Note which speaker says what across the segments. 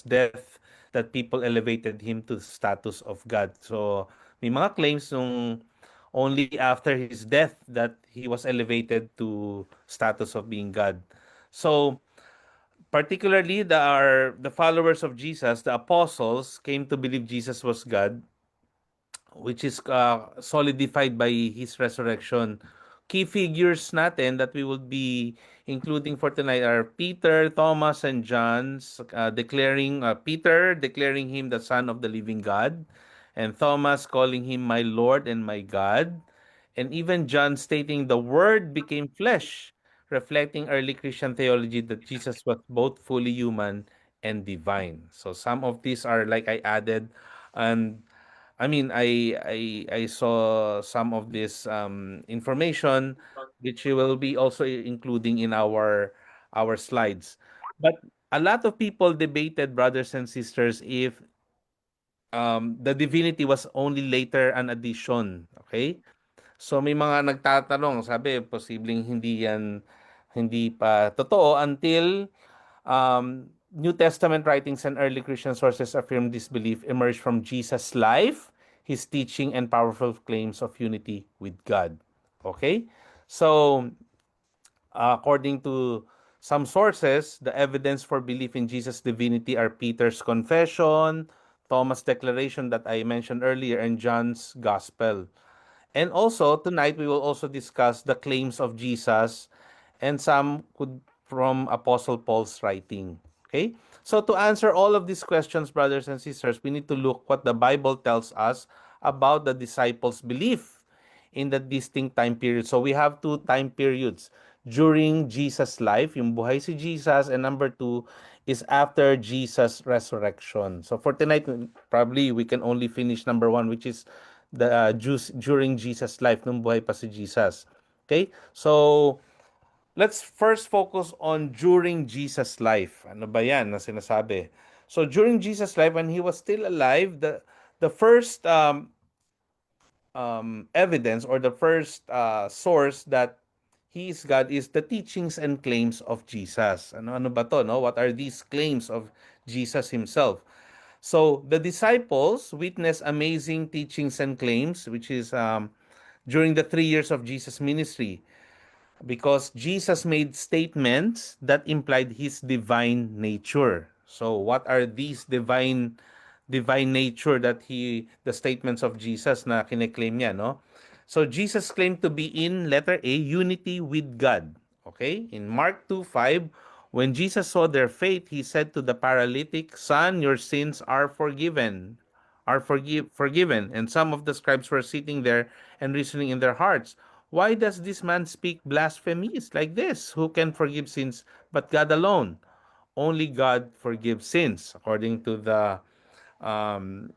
Speaker 1: death that people elevated him to the status of God. So may mga claims nung only after his death that he was elevated to status of being God. So particularly the followers of Jesus, the apostles, came to believe Jesus was God, which is solidified by his resurrection. Key figures natin that we would be including for tonight are Peter, Thomas, and John, declaring Peter declaring him the Son of the living God, and Thomas calling him my Lord and my God, and even John stating the Word became flesh, reflecting early Christian theology that Jesus was both fully human and divine. So some of these are like I added, and I mean, I saw some of this information, which we will be also including in our slides. But a lot of people debated, brothers and sisters, if the divinity was only later an addition. Okay, so may mga nagtatanong, sabi posibleng hindi pa totoo until New Testament writings and early Christian sources affirm this belief emerged from Jesus' life, his teaching, and powerful claims of unity with God. Okay? So, according to some sources, the evidence for belief in Jesus' divinity are Peter's confession, Thomas' declaration that I mentioned earlier, and John's gospel. And also, tonight we will also discuss the claims of Jesus and some could from Apostle Paul's writing. Okay? So to answer all of these questions, brothers and sisters, we need to look what the Bible tells us about the disciples' belief in the distinct time period. So we have two time periods during Jesus' life, yung buhay si Jesus, and number two is after Jesus' resurrection. So for tonight, probably we can only finish number one, which is the Jews during Jesus' life, nung buhay pa si Jesus. Okay? So, let's first focus on during Jesus' life. Ano ba yan na sinasabi? So, during Jesus' life, when he was still alive, the first evidence or the first source that he is God is the teachings and claims of Jesus. Ano ba to, no? What are these claims of Jesus himself? So the disciples witnessed amazing teachings and claims, which is during the 3 years of Jesus' ministry, because Jesus made statements that implied his divine nature. So what are these divine nature that the statements of Jesus na kine-claim niya, no? So Jesus claimed to be in letter A, unity with God. Okay? In Mark 2:5, when Jesus saw their faith, he said to the paralytic, "Son, your sins are forgiven." And some of the scribes were sitting there and reasoning in their hearts, "Why does this man speak blasphemies like this? Who can forgive sins but God alone? Only God forgives sins," according to um,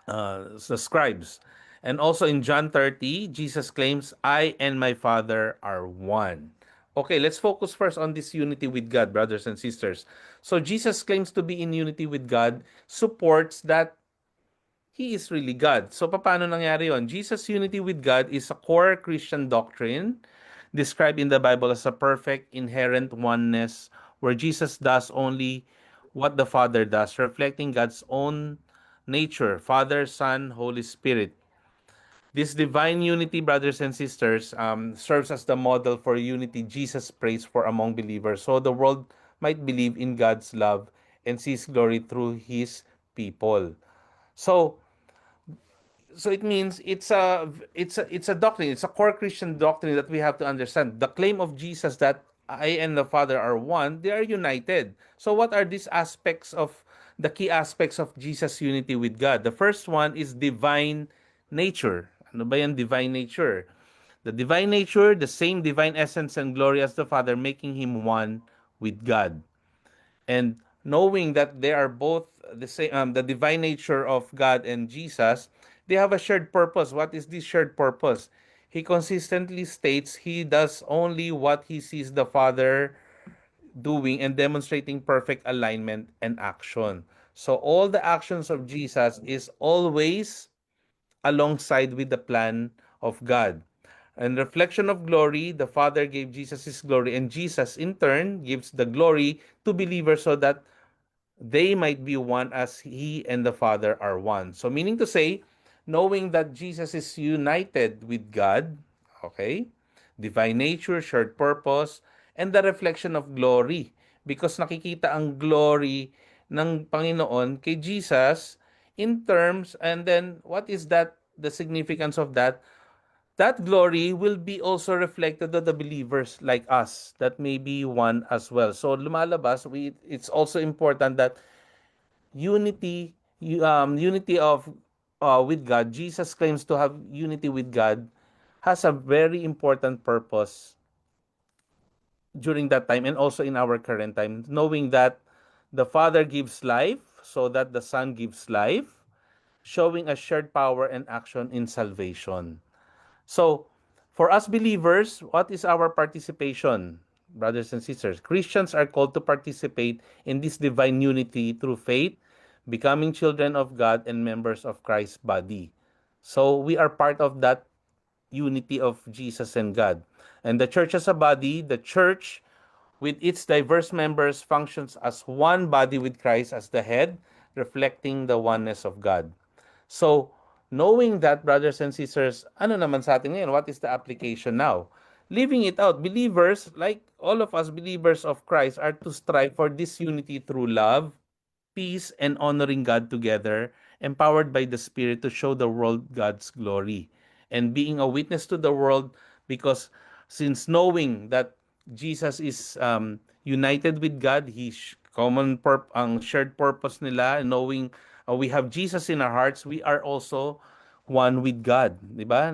Speaker 1: the scribes. And also in John 30, Jesus claims, "I and my Father are one." Okay, let's focus first on this unity with God, brothers and sisters. So Jesus claims to be in unity with God, supports that he is really God. So paano nangyari yon? Jesus' unity with God is a core Christian doctrine described in the Bible as a perfect inherent oneness where Jesus does only what the Father does, reflecting God's own nature, Father, Son, Holy Spirit. This divine unity, brothers and sisters, serves as the model for unity Jesus prays for among believers, so the world might believe in God's love and sees glory through His people. So, so it means it's a doctrine. It's a core Christian doctrine that we have to understand. The claim of Jesus that I and the Father are one, they are united. So what are these aspects of the key aspects of Jesus' unity with God? The first one is divine nature. Ano ba yan divine nature? The divine nature, the same divine essence and glory as the Father, making him one with God. And knowing that they are both the same, the divine nature of God and Jesus, they have a shared purpose. What is this shared purpose? He consistently states he does only what he sees the Father doing and demonstrating perfect alignment and action. So all the actions of Jesus is always alongside with the plan of God. And reflection of glory, the Father gave Jesus his glory, and Jesus in turn gives the glory to believers so that they might be one as he and the Father are one. So meaning to say, knowing that Jesus is united with God, okay, divine nature, shared purpose, and the reflection of glory. Because nakikita ang glory ng Panginoon kay Jesus in terms, and then what is that, the significance of that? That glory will be also reflected to the believers like us that may be one as well. So lumalabas, it's also important that unity of with God. Jesus claims to have unity with God, has a very important purpose during that time and also in our current time, knowing that the Father gives life so that the Son gives life, showing a shared power and action in salvation. So, for us believers, what is our participation, brothers and sisters? Christians are called to participate in this divine unity through faith, becoming children of God and members of Christ's body. So, we are part of that unity of Jesus and God. And the church as a body, the church with its diverse members functions as one body with Christ as the head, reflecting the oneness of God. So, knowing that, brothers and sisters, ano naman sa atin ngayon? What is the application now? Living it out. Believers, like all of us believers of Christ, are to strive for this unity through love, peace, and honoring God together, empowered by the Spirit to show the world God's glory. And being a witness to the world, because since knowing that Jesus is united with God, ang shared purpose nila, knowing we have Jesus in our hearts, we are also one with God, di ba?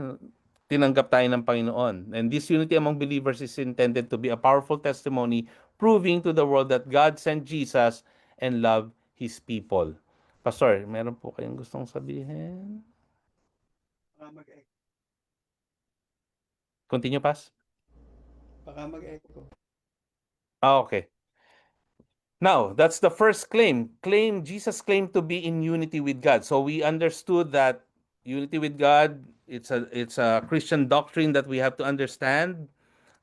Speaker 1: Tinanggap tayo ng Panginoon. And this unity among believers is intended to be a powerful testimony proving to the world that God sent Jesus and loved His people. Pastor, meron po kayong gustong sabihin? Continue, Pas?
Speaker 2: Baka mag-echo.
Speaker 1: Okay. Now, that's the first claim. Jesus claimed to be in unity with God. So we understood that unity with God, it's a Christian doctrine that we have to understand.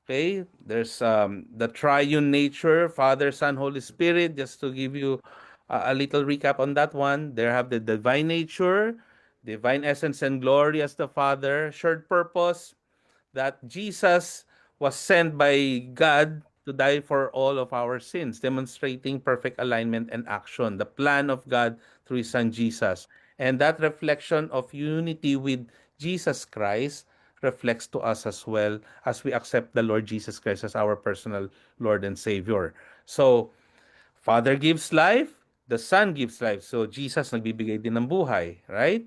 Speaker 1: Okay? There's the triune nature, Father, Son, Holy Spirit, just to give you a little recap on that one. There have the divine nature, divine essence and glory as the Father, shared purpose, that Jesus was sent by God to die for all of our sins, demonstrating perfect alignment and action, the plan of God through His Son Jesus. And that reflection of unity with Jesus Christ reflects to us as well as we accept the Lord Jesus Christ as our personal Lord and Savior. So, Father gives life, the Son gives life. So, Jesus nagbibigay din ng buhay, right?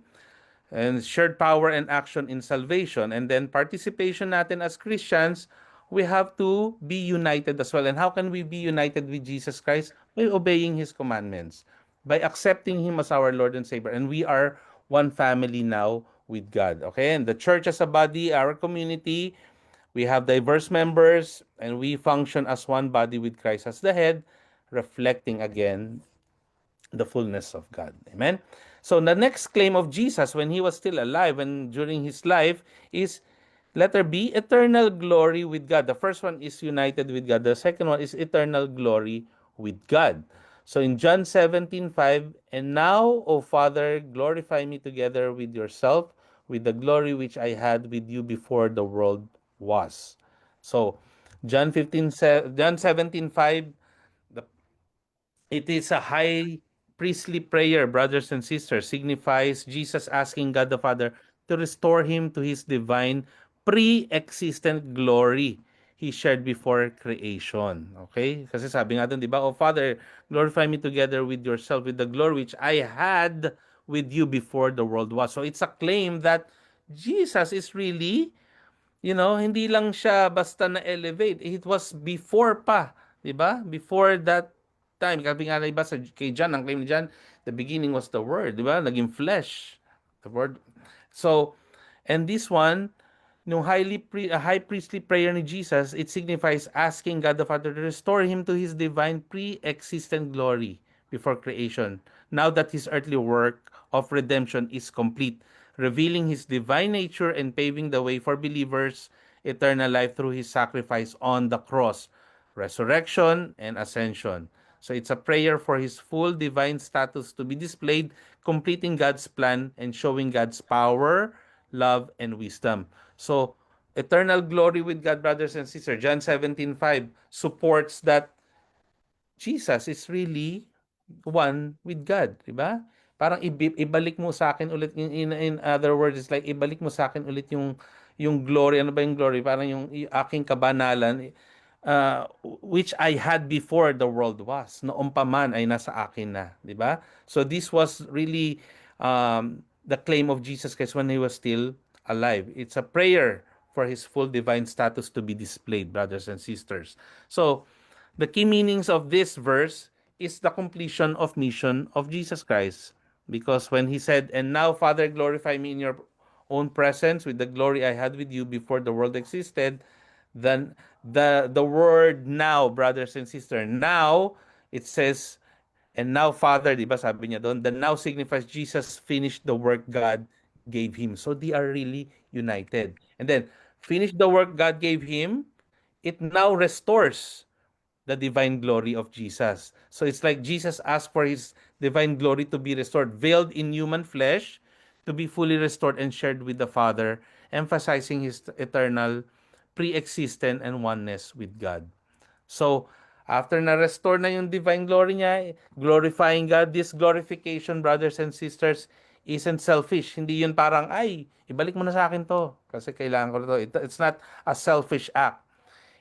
Speaker 1: And shared power and action in salvation. And then participation natin as Christians, we have to be united as well. And how can we be united with Jesus Christ? By obeying His commandments, by accepting Him as our Lord and Savior. And we are one family now with God. Okay? And the church as a body, our community, we have diverse members, and we function as one body with Christ as the head, reflecting again the fullness of God. Amen. So the next claim of Jesus when He was still alive and during His life is letter B, eternal glory with God. The first one is united with God. The second one is eternal glory with God. So in John 17:5, and now, O Father, glorify me together with yourself, with the glory which I had with you before the world was. So John 17:5, the it is a high priestly prayer, brothers and sisters, signifies Jesus asking God the Father to restore him to his divine pre-existent glory he shared before creation. Okay? Kasi sabi nga doon, di ba? Oh Father, glorify me together with yourself, with the glory which I had with you before the world was. So it's a claim that Jesus is really, hindi lang siya basta na-elevate. It was before pa, 'di ba? Before that time. Sabi nga iba kay John, ang claim ni John, the beginning was the word, 'di ba? Naging flesh. The word. So, and this one, no a high priestly prayer ni Jesus, it signifies asking God the Father to restore him to his divine pre-existent glory before creation. Now that his earthly work of redemption is complete, revealing his divine nature and paving the way for believers' eternal life through his sacrifice on the cross, resurrection, and ascension. So it's a prayer for his full divine status to be displayed, completing God's plan and showing God's power, love, and wisdom. So eternal glory with God, brothers and sisters. John 17:5 supports that Jesus is really one with God, 'di ba? Parang ibalik mo sa akin ulit in other words, it's like ibalik mo sa akin ulit yung glory. Ano ba yung glory? Parang yung aking kabanalan which I had before the world was. Noong pa man ay nasa akin na, 'di ba? So this was really the claim of Jesus Christ when he was still alive. It's a prayer for his full divine status to be displayed, brothers and sisters. So the key meanings of this verse is the completion of mission of Jesus Christ. Because when he said, "And now, Father, glorify me in your own presence with the glory I had with you before the world existed," then the word now, brothers and sisters, now it says, "And now, Father," di ba sabi niya doon, the now signifies Jesus finished the work God gave him. So they are really united. And then, finish the work God gave him, it now restores the divine glory of Jesus. So it's like Jesus asked for his divine glory to be restored, veiled in human flesh, to be fully restored and shared with the Father, emphasizing his eternal pre-existent and oneness with God. So, after na-restore na yung divine glory niya, glorifying God, this glorification, brothers and sisters, isn't selfish. Hindi yun parang, ay, ibalik mo na sa akin to kasi kailangan ko to. It's not a selfish act.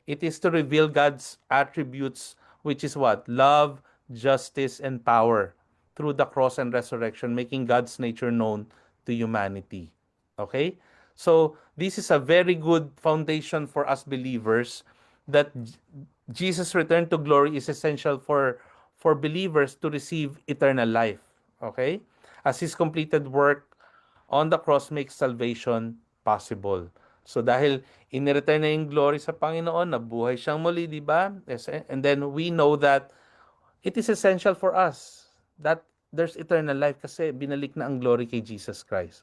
Speaker 1: It is to reveal God's attributes, which is what? Love, justice, and power through the cross and resurrection, making God's nature known to humanity. Okay? So, this is a very good foundation for us believers that Jesus' return to glory is essential for believers to receive eternal life. Okay? As his completed work on the cross makes salvation possible. So dahil inireturn na yung glory sa Panginoon, nabuhay siyang muli, di ba? Yes, and then we know that it is essential for us that there's eternal life kasi binalik na ang glory kay Jesus Christ.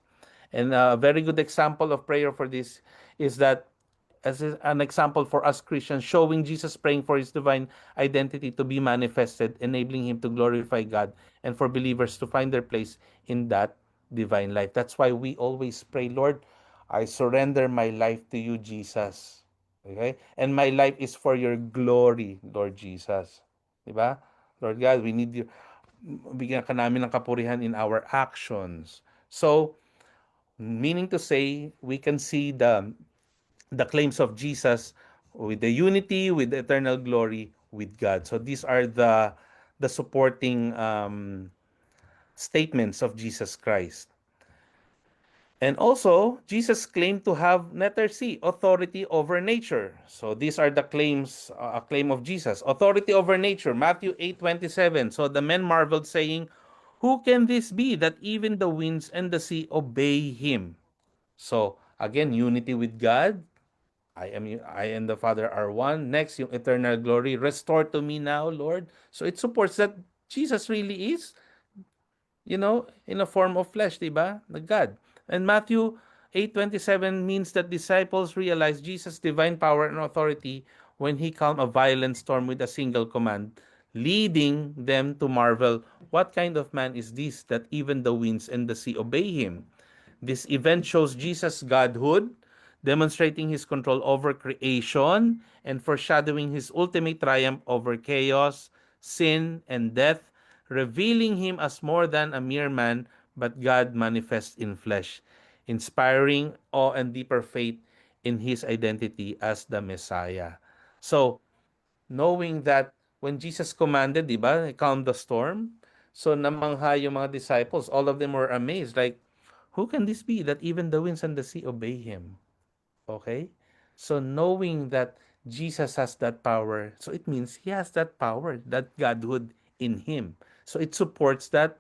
Speaker 1: And a very good example of prayer for this is that as an example for us Christians, showing Jesus praying for his divine identity to be manifested, enabling him to glorify God, and for believers to find their place in that divine life. That's why we always pray, Lord, I surrender my life to you, Jesus. Okay? And my life is for your glory, Lord Jesus. Diba? Lord God, we need you. Bigyan ka namin ng kapurihan in our actions. So, meaning to say, we can see the claims of Jesus with the unity, with the eternal glory with God. So these are the supporting statements of Jesus Christ. And also, Jesus claimed to have letter C, authority over nature. So these are the claims, a claim of Jesus. Authority over nature, Matthew 8:27. So the men marveled, saying, "Who can this be that even the winds and the sea obey him?" So again, unity with God. I and the Father are one. Next, yung eternal glory. Restore to me now, Lord. So it supports that Jesus really is, in a form of flesh, diba? The God. And Matthew 8:27 means that disciples realize Jesus' divine power and authority when he calmed a violent storm with a single command, leading them to marvel, what kind of man is this that even the winds and the sea obey him? This event shows Jesus' godhood, demonstrating his control over creation and foreshadowing his ultimate triumph over chaos, sin, and death, revealing him as more than a mere man, but God manifest in flesh, inspiring awe and deeper faith in his identity as the Messiah. So, knowing that when Jesus commanded, di ba, calm the storm, so namangha yung mga disciples, all of them were amazed, like, who can this be that even the winds and the sea obey him? Okay? So knowing that Jesus has that power, so it means he has that power, that godhood in him. So it supports that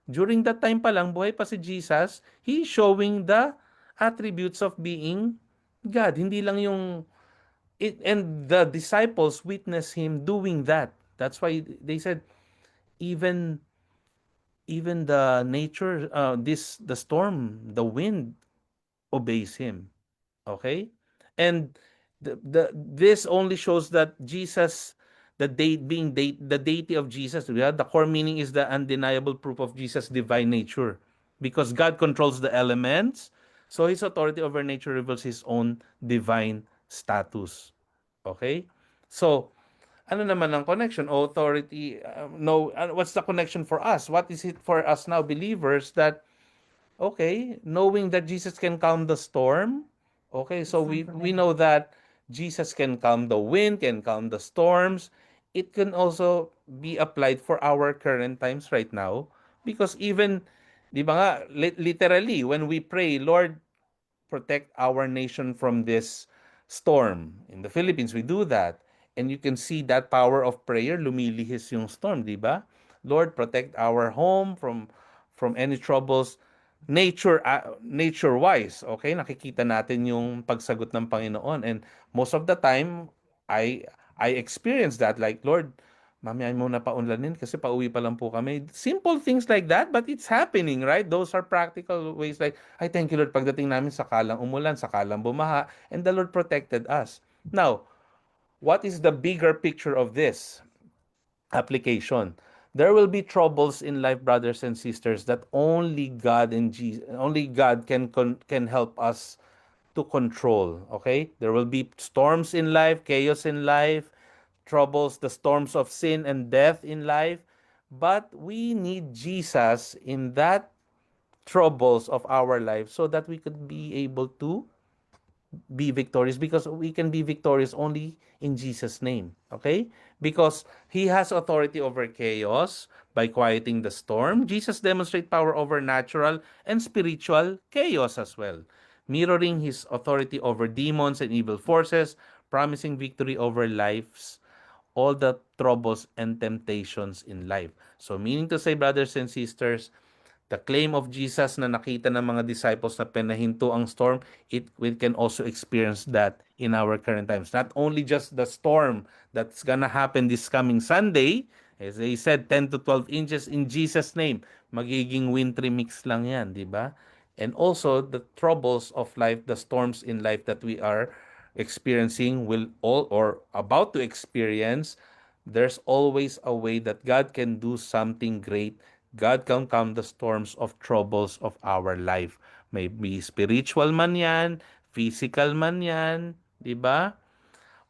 Speaker 1: during that time pa lang, buhay pa si Jesus, he is showing the attributes of being God. Hindi lang yung, and the disciples witness him doing that. That's why they said, even the nature, the storm, the wind obeys him. Okay? And this only shows that Jesus the deity of Jesus. Yeah? The core meaning is the undeniable proof of Jesus' divine nature. Because God controls the elements, so His authority over nature reveals His own divine status. Okay? So, ano naman ang connection? Authority, no, what's the connection for us? What is it for us now, believers, that, okay, knowing that Jesus can calm the storm, okay, so we know that Jesus can calm the wind, can calm the storms. It can also be applied for our current times right now because even, di ba nga, literally, when we pray, Lord, protect our nation from this storm. In the Philippines, we do that. And you can see that power of prayer, lumilihis yung storm, di ba? Lord, protect our home from any troubles. Nature wise, okay? Nakikita natin yung pagsagot ng Panginoon. And most of the time, I experience that. Like, Lord, mamaya muna paunlanin kasi pauwi pa lang po kami. Simple things like that, but it's happening, right? Those are practical ways like, I thank you, Lord, pagdating namin sakalang umulan, sakalang bumaha, and the Lord protected us. Now, what is the bigger picture of this application? There will be troubles in life, brothers and sisters, that only God and Jesus, only God can help us to control. Okay, there will be storms in life, chaos in life, troubles, the storms of sin and death in life, but we need Jesus in that troubles of our life so that we could be able to be victorious, because we can be victorious only in Jesus' name. Okay? Because He has authority over chaos by quieting the storm. Jesus demonstrates power over natural and spiritual chaos as well, mirroring His authority over demons and evil forces, promising victory over life's all the troubles and temptations in life. So meaning to say, brothers and sisters, the claim of Jesus na nakita ng mga disciples na pinahinto ang storm, we can also experience that in our current times. Not only just the storm that's gonna happen this coming Sunday, as they said, 10 to 12 inches in Jesus' name, magiging wintry mix lang yan, di ba? And also, the troubles of life, the storms in life that we are experiencing will all or about to experience, there's always a way that God can do something great. God can calm the storms of troubles of our life. Maybe spiritual man yan, physical man yan, di ba?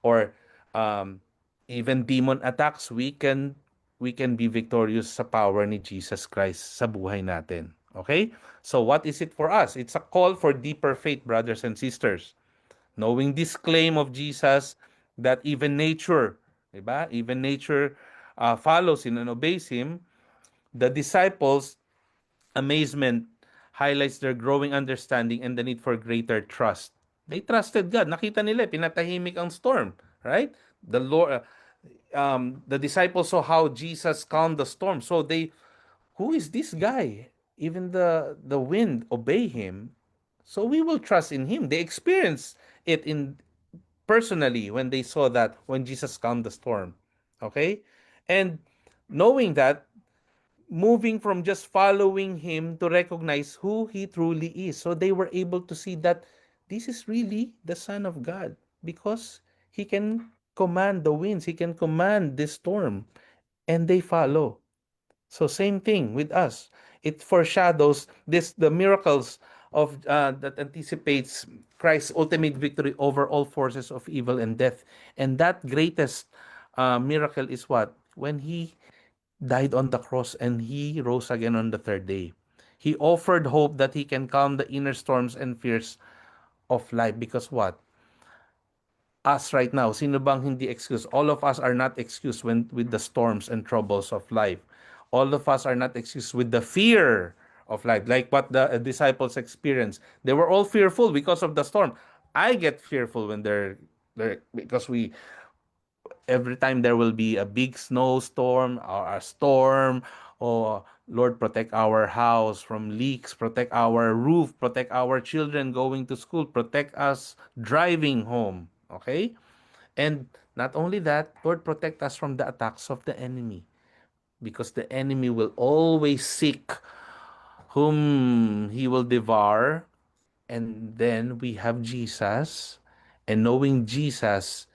Speaker 1: Or um, even demon attacks, we can be victorious sa power ni Jesus Christ sa buhay natin. Okay? So what is it for us? It's a call for deeper faith, brothers and sisters. Knowing this claim of Jesus that even nature, diba? Even nature follows him and obeys him, the disciples' amazement highlights their growing understanding and the need for greater trust. They trusted God. Nakita nila, pinatahimik ang storm, right? The Lord, the disciples saw how Jesus calmed the storm. So who is this guy? Even the wind obey him. So we will trust in him. They experienced it in personally when they saw that when Jesus calmed the storm. Okay? And knowing that, moving from just following him to recognize who he truly is. So they were able to see that this is really the Son of God because he can command the winds, he can command the storm, and they follow. So same thing with us. It foreshadows the miracles of that anticipates Christ's ultimate victory over all forces of evil and death. And that greatest miracle is what? When he died on the cross and he rose again on the third day. He offered hope that he can calm the inner storms and fears of life, because what? Us right now, sino bang hindi excused? All of us are not excused when with the storms and troubles of life. All of us are not excused with the fear of life, like what the disciples experienced. They were all fearful because of the storm. I get fearful when they're because we every time there will be a big snowstorm or a storm, or Lord, protect our house from leaks, protect our roof, protect our children going to school, protect us driving home. Okay? And not only that, Lord, protect us from the attacks of the enemy, because the enemy will always seek whom he will devour. And then we have Jesus, and knowing Jesus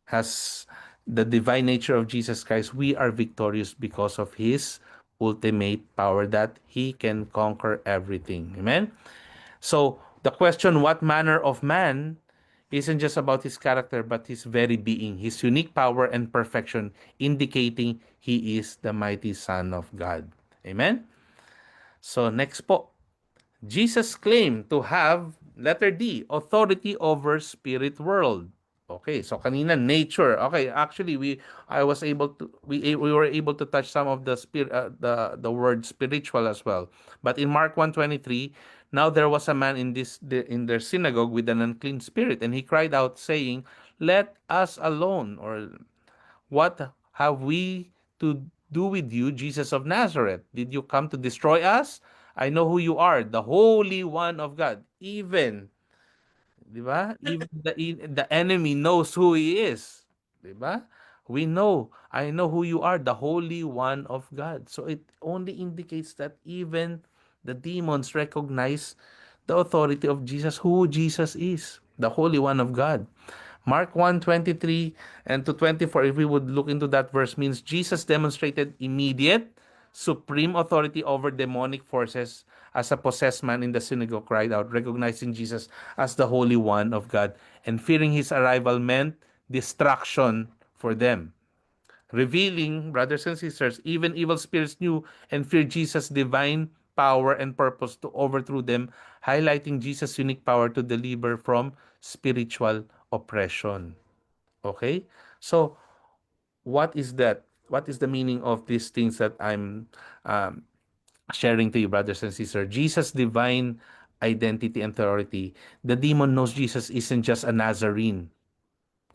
Speaker 1: has the divine nature of Jesus Christ, we are victorious because of His ultimate power that He can conquer everything. Amen? So, the question, what manner of man, isn't just about his character, but his very being, his unique power and perfection, indicating he is the mighty Son of God. Amen? So, next po. Jesus claimed to have, letter D, authority over spirit world. Okay, so kanina nature. Okay, actually I was able to we were able to touch some of the spirit the word spiritual as well. But in Mark 1:23, now there was a man in their synagogue with an unclean spirit, and he cried out saying, "Let us alone," or "What have we to do with you, Jesus of Nazareth? Did you come to destroy us? I know who you are, the Holy One of God." Even, di ba? Even the enemy knows who he is. Di ba? We know, I know who you are, the Holy One of God. So it only indicates that even the demons recognize the authority of Jesus, who Jesus is, the Holy One of God. Mark 1:23 and to 24, if we would look into that verse, means Jesus demonstrated immediate, supreme authority over demonic forces as a possessed man in the synagogue cried out, recognizing Jesus as the Holy One of God. And fearing his arrival meant destruction for them. Revealing, brothers and sisters, even evil spirits knew and feared Jesus' divine power and purpose to overthrow them, highlighting Jesus' unique power to deliver from spiritual oppression. Okay? So, what is that? What is the meaning of these things that I'm um, sharing to you, brothers and sisters? Jesus' divine identity and authority. The demon knows Jesus isn't just a Nazarene.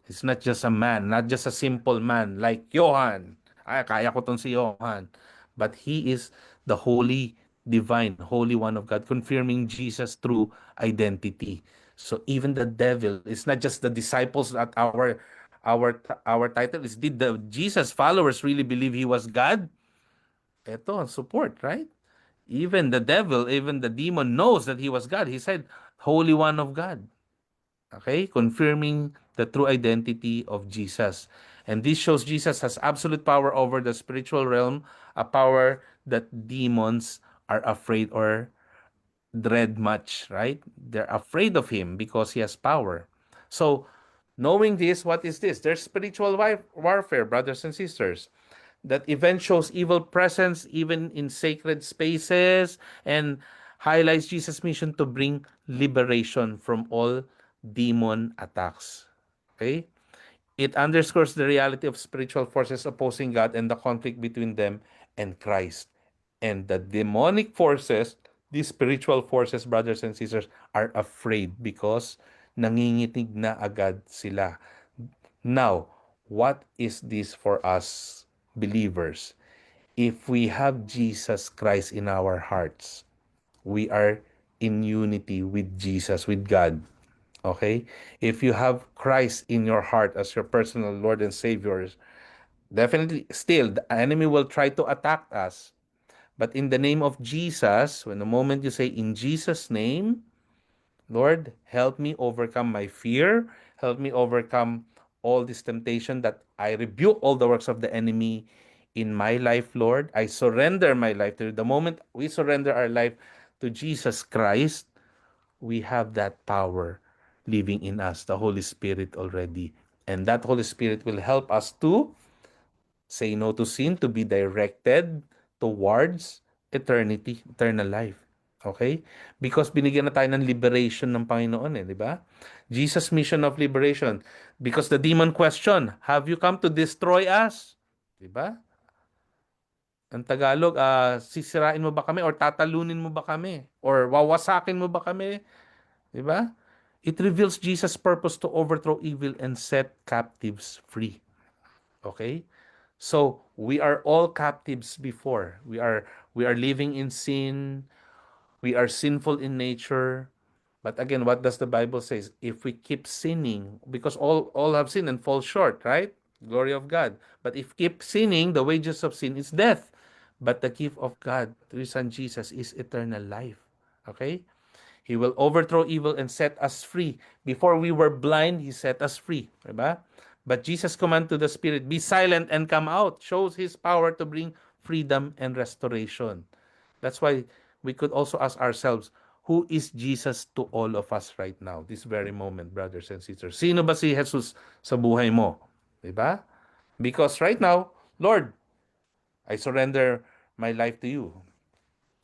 Speaker 1: He's not just a man, not just a simple man like Johan. Ay, kaya ko tong si Johan. But he is the holy, divine, Holy One of God, confirming Jesus' true identity. So even the devil, it's not just the disciples at our title is, did the Jesus followers really believe he was God? Ito, support, right? Even the devil, even the demon knows that he was God. He said, Holy One of God. Okay? Confirming the true identity of Jesus. And this shows Jesus has absolute power over the spiritual realm, a power that demons are afraid or dread much, right? They're afraid of him because he has power. So, knowing this, what is this? There's spiritual warfare, brothers and sisters. That event shows evil presence even in sacred spaces and highlights Jesus' mission to bring liberation from all demon attacks. Okay? It underscores the reality of spiritual forces opposing God and the conflict between them and Christ. And the demonic forces, these spiritual forces, brothers and sisters, are afraid because nanginginig na agad sila. Now, what is this for us believers? If we have Jesus Christ in our hearts, we are in unity with Jesus, with God. Okay? If you have Christ in your heart as your personal Lord and Savior, definitely still the enemy will try to attack us. But in the name of Jesus, when the moment you say, in Jesus' name, Lord, help me overcome my fear. Help me overcome all this temptation, that I rebuke all the works of the enemy in my life, Lord. I surrender my life to you. The moment we surrender our life to Jesus Christ, we have that power living in us, the Holy Spirit already. And that Holy Spirit will help us to say no to sin, to be directed towards eternity, eternal life. Okay? Because binigyan na tayo ng liberation ng Panginoon di ba? Jesus' mission of liberation. Because the demon question, have you come to destroy us? Di ba? Ang Tagalog, sisirain mo ba kami or tatalunin mo ba kami? Or wawasakin mo ba kami? Di ba? It reveals Jesus' purpose to overthrow evil and set captives free. Okay? So, we are all captives before. We are living in sin. We are sinful in nature. But again, what does the Bible say? If we keep sinning, because all have sinned and fall short, right? Glory of God. But if keep sinning, the wages of sin is death. But the gift of God through His Son Jesus is eternal life. Okay? He will overthrow evil and set us free. Before we were blind, He set us free. Diba? But Jesus' command to the spirit, be silent and come out, shows his power to bring freedom and restoration. That's why we could also ask ourselves, who is Jesus to all of us right now, this very moment, brothers and sisters? Sino ba si Jesus sa buhay mo? Diba? Because right now, Lord, I surrender my life to you.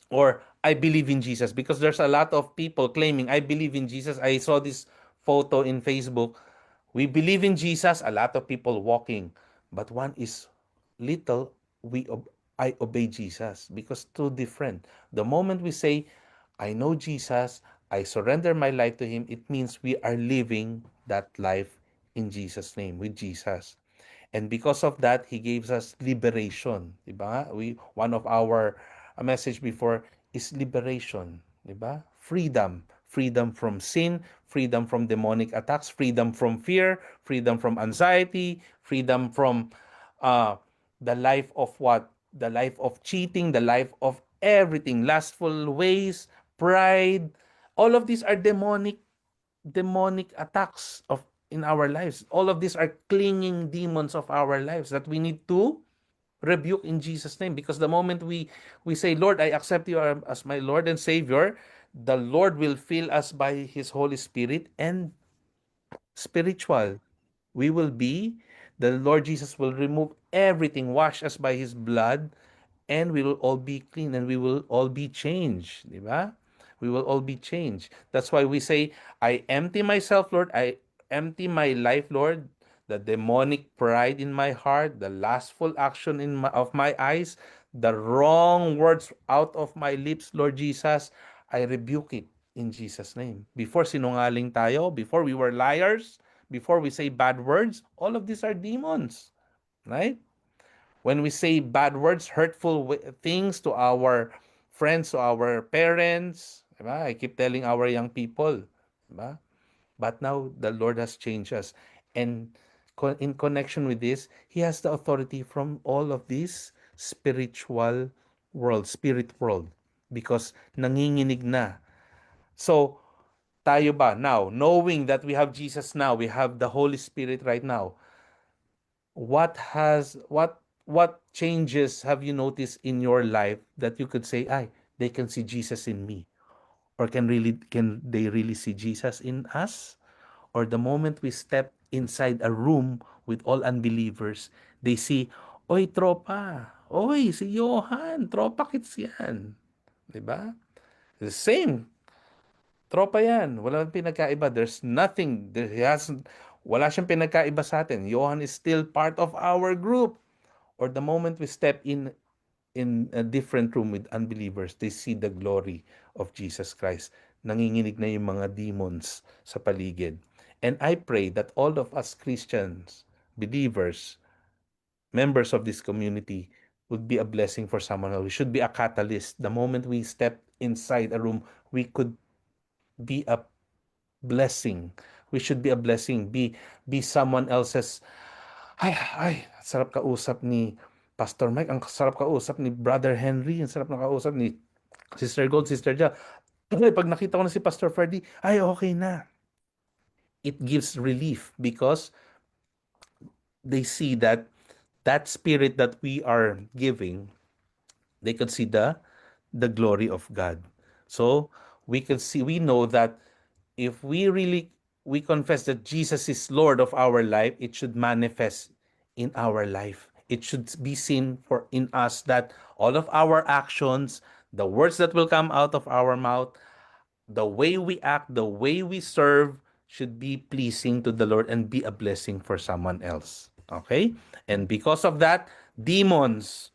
Speaker 1: Or I believe in Jesus, because there's a lot of people claiming I believe in Jesus. I saw this photo in Facebook. We believe in Jesus, a lot of people walking, but one is little, I obey Jesus, because two different. The moment we say I know Jesus, I surrender my life to him, it means we are living that life in Jesus' name, with Jesus. And because of that, he gives us liberation. Diba? One of our message before is liberation. Diba? Freedom. Freedom from sin, freedom from demonic attacks, freedom from fear, freedom from anxiety, freedom from uh, the life of what? The life of cheating, the life of everything, lustful ways, pride. All of these are demonic attacks of in our lives. All of these are clinging demons of our lives that we need to rebuke in Jesus' name. Because the moment we say, Lord, I accept you as my Lord and Savior, the Lord will fill us by His Holy Spirit and spiritual. We will be, the Lord Jesus will remove everything, wash us by His blood, and we will all be clean and we will all be changed. Di ba? We will all be changed. That's why we say, I empty myself, Lord. I empty my life, Lord. The demonic pride in my heart, the lustful action of my eyes, the wrong words out of my lips, Lord Jesus, I rebuke it in Jesus' name. Before sinungaling tayo, before we were liars, before we say bad words, all of these are demons, right? When we say bad words, hurtful things to our friends, to our parents, diba? I keep telling our young people, diba? But now the Lord has changed us. And in connection with this, He has the authority from all of this spiritual world, spirit world, because nanginginig na. So, tayo ba now, knowing that we have Jesus now, we have the Holy Spirit right now, what changes have you noticed in your life that you could say, "Ay, they can see Jesus in me," or can they really see Jesus in us? Or the moment we step inside a room with all unbelievers, they see, "Oy, tropa. Oy, si Johan, tropa kits yan." 'Di ba? The same. Tropa yan. Wala nang pinagkaiba. There's nothing. Wala siyang pinagkaiba sa atin. Johan is still part of our group. Or the moment we step in a different room with unbelievers, they see the glory of Jesus Christ. Nanginginig na yung mga demons sa paligid. And I pray that all of us Christians, believers, members of this community, would be a blessing for someone else. We should be a catalyst. The moment we step inside a room, we could be a blessing. We should be a blessing. Be someone else's. Ay, sarap kausap ni Pastor Mike. Ang sarap kausap ni Brother Henry. Ang sarap na kausap ni Sister Gold, Sister Ja. Kasi pag nakita ko na si Pastor Ferdy, ay okay na. It gives relief because they see that that spirit that we are giving, they could see the glory of God. So we know that if we confess that Jesus is Lord of our life, it should manifest in our life. It should be seen for in us that all of our actions, the words that will come out of our mouth, the way we act, the way we serve should be pleasing to the Lord and be a blessing for someone else. Okay? And because of that, demons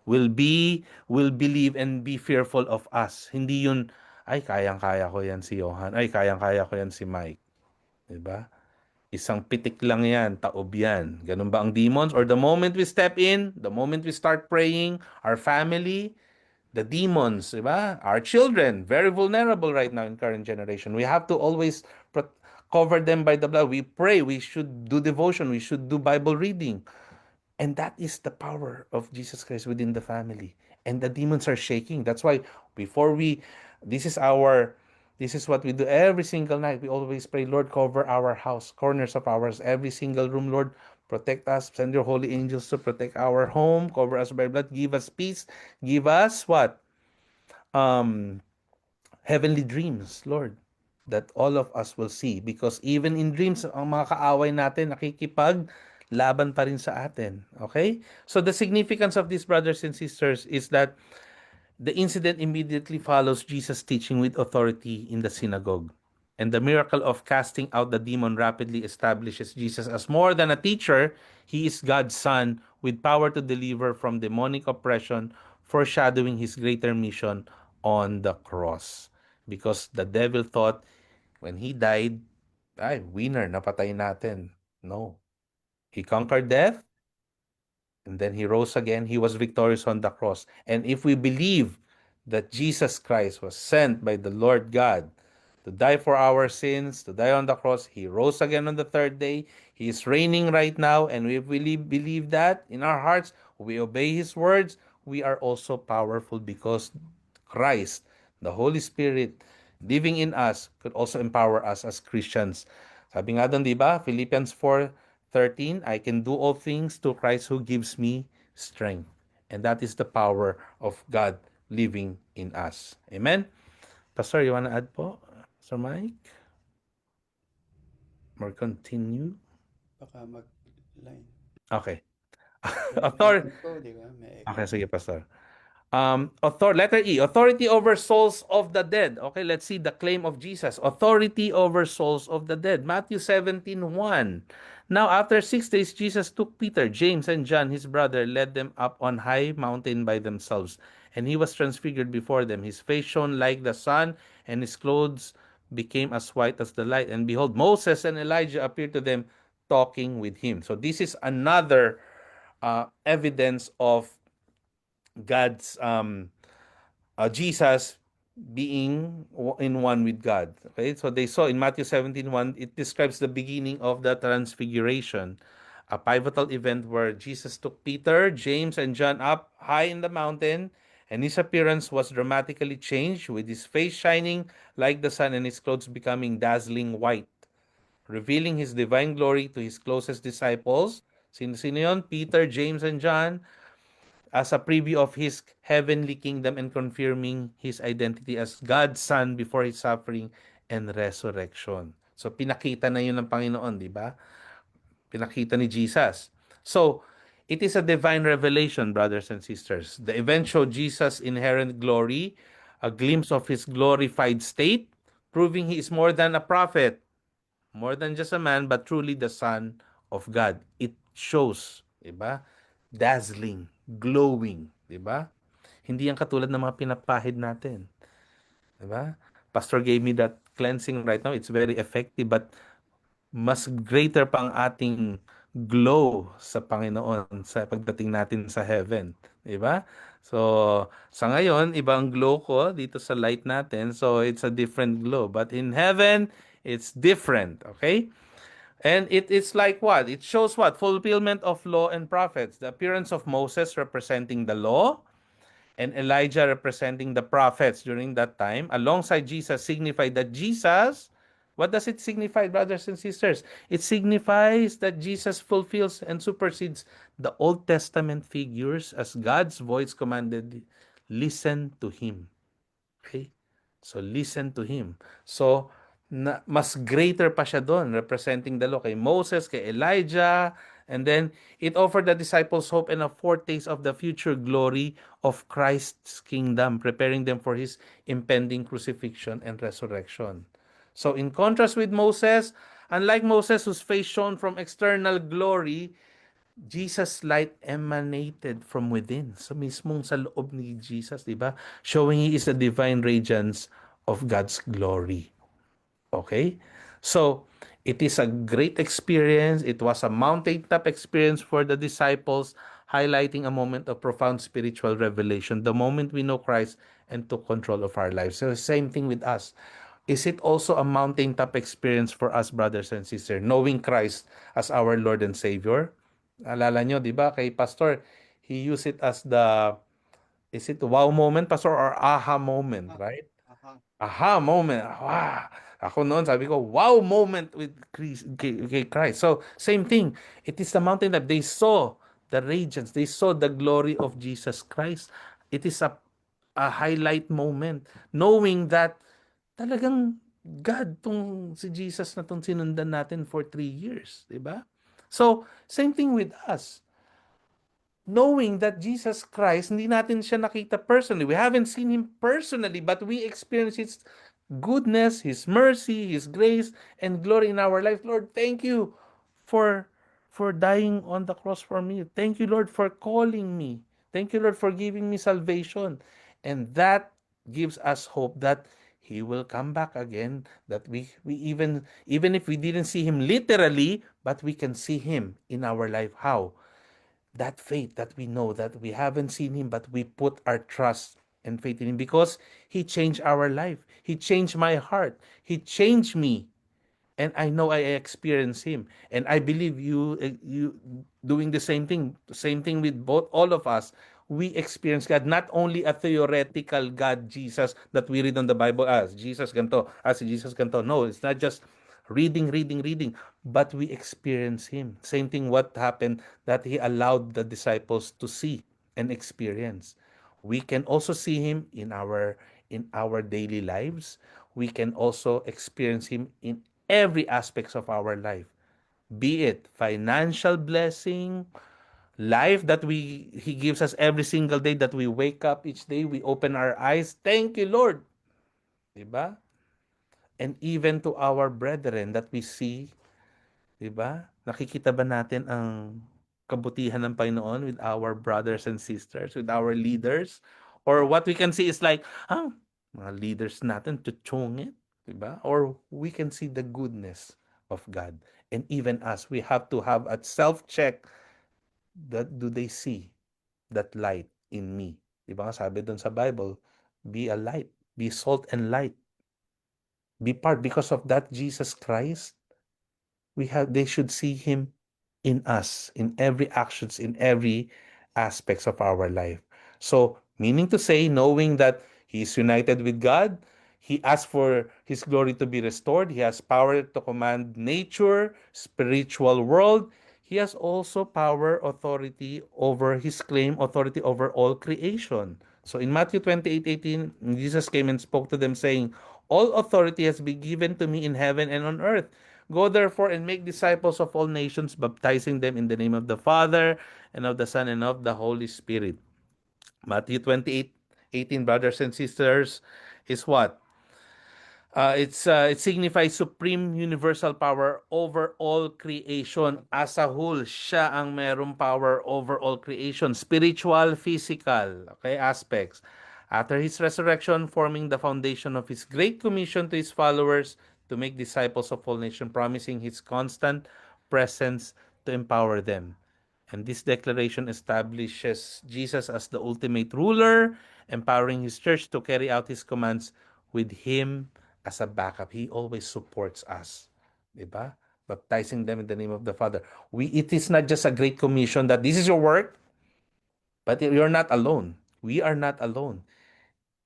Speaker 1: will believe and be fearful of us. Hindi yun, ay, kayang-kaya ko yan si Johan. Ay, kayang-kaya ko yan si Mike. 'Di ba? Isang pitik lang yan, taob yan. Ganun ba ang demons? Or the moment we step in, the moment we start praying, our family, the demons, 'di ba? Our children, very vulnerable right now in current generation. We have to always cover them by the blood. We pray, we should do devotion, we should do Bible reading. And that is the power of Jesus Christ within the family. And the demons are shaking. That's why before this is our, this is what we do every single night. We always pray, Lord, cover our house, corners of ours, every single room, Lord, Protect us. Send your holy angels to protect our home. Cover us by blood. Give us peace. Give us what? Um, Heavenly dreams, Lord, that all of us will see. Because even in dreams, ang mga kaaway natin nakikipaglaban pa rin sa atin. Okay? So the significance of these brothers and sisters is that the incident immediately follows Jesus' teaching with authority in the synagogue. And the miracle of casting out the demon rapidly establishes Jesus as more than a teacher. He is God's Son with power to deliver from demonic oppression, foreshadowing his greater mission on the cross. Because the devil thought when he died, ay, winner, napatay natin. No. He conquered death, and then he rose again. He was victorious on the cross. And if we believe that Jesus Christ was sent by the Lord God to die for our sins, to die on the cross, he rose again on the third day. He is reigning right now. And if we believe that in our hearts, we obey his words, we are also powerful because Christ, the Holy Spirit, living in us, could also empower us as Christians. Sabi nga doon, di ba? Philippians 4:13, I can do all things to Christ who gives me strength. And that is the power of God living in us. Amen? Pastor, you wanna add po? Pastor Mike? Or continue?
Speaker 2: Baka mag-line.
Speaker 1: Okay.
Speaker 2: May
Speaker 1: Author.
Speaker 2: echo, di ba? May
Speaker 1: Okay,
Speaker 2: echo.
Speaker 1: sige, Pastor. Letter E, authority over souls of the dead. Okay, let's see the claim of Jesus. Authority over souls of the dead. Matthew 17:1. Now, after 6 days, Jesus took Peter, James, and John, his brother, led them up on high mountain by themselves. And he was transfigured before them. His face shone like the sun, and his clothes became as white as the light. And behold, Moses and Elijah appeared to them, talking with him. So this is another evidence of God's Jesus being in one with God. Okay, so they saw in Matthew 17:1, it describes the beginning of the transfiguration, a pivotal event where Jesus took Peter, James, and John up high in the mountain, and his appearance was dramatically changed, with his face shining like the sun and his clothes becoming dazzling white, revealing his divine glory to his closest disciples. Sino yun? Peter, James, and John, as a preview of his heavenly kingdom and confirming his identity as God's Son before his suffering and resurrection. So pinakita na yun ng Panginoon, di ba? Pinakita ni Jesus. So, it is a divine revelation, brothers and sisters. The event showed Jesus' inherent glory, a glimpse of his glorified state, proving he is more than a prophet, more than just a man, but truly the Son of God. It shows, di ba? Dazzling, glowing, di ba? Hindi yan katulad ng mga pinapahid natin, di ba? Pastor gave me that cleansing right now. It's very effective, but mas greater pa ang ating glow sa Panginoon sa pagdating natin sa heaven, di ba? So, sa ngayon, iba ang glow ko dito sa light natin. So, it's a different glow. But in heaven, it's different, okay? And it is like what? It shows what? Fulfillment of law and prophets. The appearance of Moses representing the law and Elijah representing the prophets during that time, alongside Jesus, signified that Jesus, what does it signify, brothers and sisters? It signifies that Jesus fulfills and supersedes the Old Testament figures as God's voice commanded, listen to him. Okay? So, listen to him. So, mas greater pa siya doon, representing the law kay Moses, kay Elijah, and then it offered the disciples hope and a foretaste of the future glory of Christ's kingdom, preparing them for his impending crucifixion and resurrection. So, in contrast with Moses, unlike Moses whose face shone from external glory, Jesus' light emanated from within. So mismong sa loob ni Jesus, di ba? Showing he is the divine radiance of God's glory. Okay? So, it is a great experience. It was a mountaintop experience for the disciples, highlighting a moment of profound spiritual revelation, the moment we know Christ and took control of our lives. So, same thing with us. Is it also a mountaintop experience for us, brothers and sisters, knowing Christ as our Lord and Savior? Alala nyo, di ba, kay Pastor, he used it as the, is it wow moment, Pastor, or aha moment,
Speaker 2: Ah,
Speaker 1: right? aha moment. Wow. Ako noon, sabi ko, wow moment with kay Christ. So, same thing. It is the mountain that they saw the radiance. They saw the glory of Jesus Christ. It is a highlight moment. Knowing that talagang God tong si Jesus na tong sinundan natin for 3 years. Diba? So, same thing with us, knowing that Jesus Christ, hindi natin siya nakita personally. We haven't seen Him personally, but we experience His goodness, His mercy, His grace, and glory in our life. Lord, thank you for dying on the cross for me. Thank you, Lord, for calling me. Thank you, Lord, for giving me salvation. And that gives us hope that He will come back again, that we even if we didn't see Him literally, but we can see Him in our life. How? That faith that we know that we haven't seen Him, but we put our trust and faith in Him because He changed our life. He changed my heart. He changed me. And I know I experience Him. And I believe you doing the same thing with both all of us. We experience God, not only a theoretical God, Jesus, that we read on the Bible as Jesus ganto, as Jesus ganto. No, it's not just reading, but we experience Him. Same thing what happened that He allowed the disciples to see and experience. We can also see Him in our daily lives. We can also experience Him in every aspects of our life, be it financial blessing, life that we He gives us every single day that we wake up each day, we open our eyes, thank you Lord, diba? And even to our brethren that we see, diba? Nakikita ba natin ang kabutihan ng Panginoon with our brothers and sisters, with our leaders? Or what we can see is like, mga leaders natin, tutsungit, diba? Or we can see the goodness of God. And even us, we have to have a self-check that do they see that light in me? Diba? Sabi doon sa Bible, be a light, be salt and light. Be part because of that Jesus Christ, they should see Him in us, in every actions, in every aspects of our life. So, meaning to say, knowing that he is united with God, he asks for his glory to be restored, he has power to command nature, spiritual world, he has also power, authority over his claim, authority over all creation. So in Matthew 28:18, Jesus came and spoke to them saying, all authority has been given to me in heaven and on earth. Go therefore and make disciples of all nations, baptizing them in the name of the Father, and of the Son, and of the Holy Spirit. Matthew 28:18, brothers and sisters, is what? It signifies supreme universal power over all creation as a whole. Siya ang merong power over all creation, spiritual, physical, okay, aspects. After his resurrection, forming the foundation of his great commission to his followers to make disciples of all nations, promising his constant presence to empower them. And this declaration establishes Jesus as the ultimate ruler, empowering his church to carry out his commands with him as a backup. He always supports us. Diba? Baptizing them in the name of the Father. It is not just a great commission that this is your work, but you're not alone. We are not alone.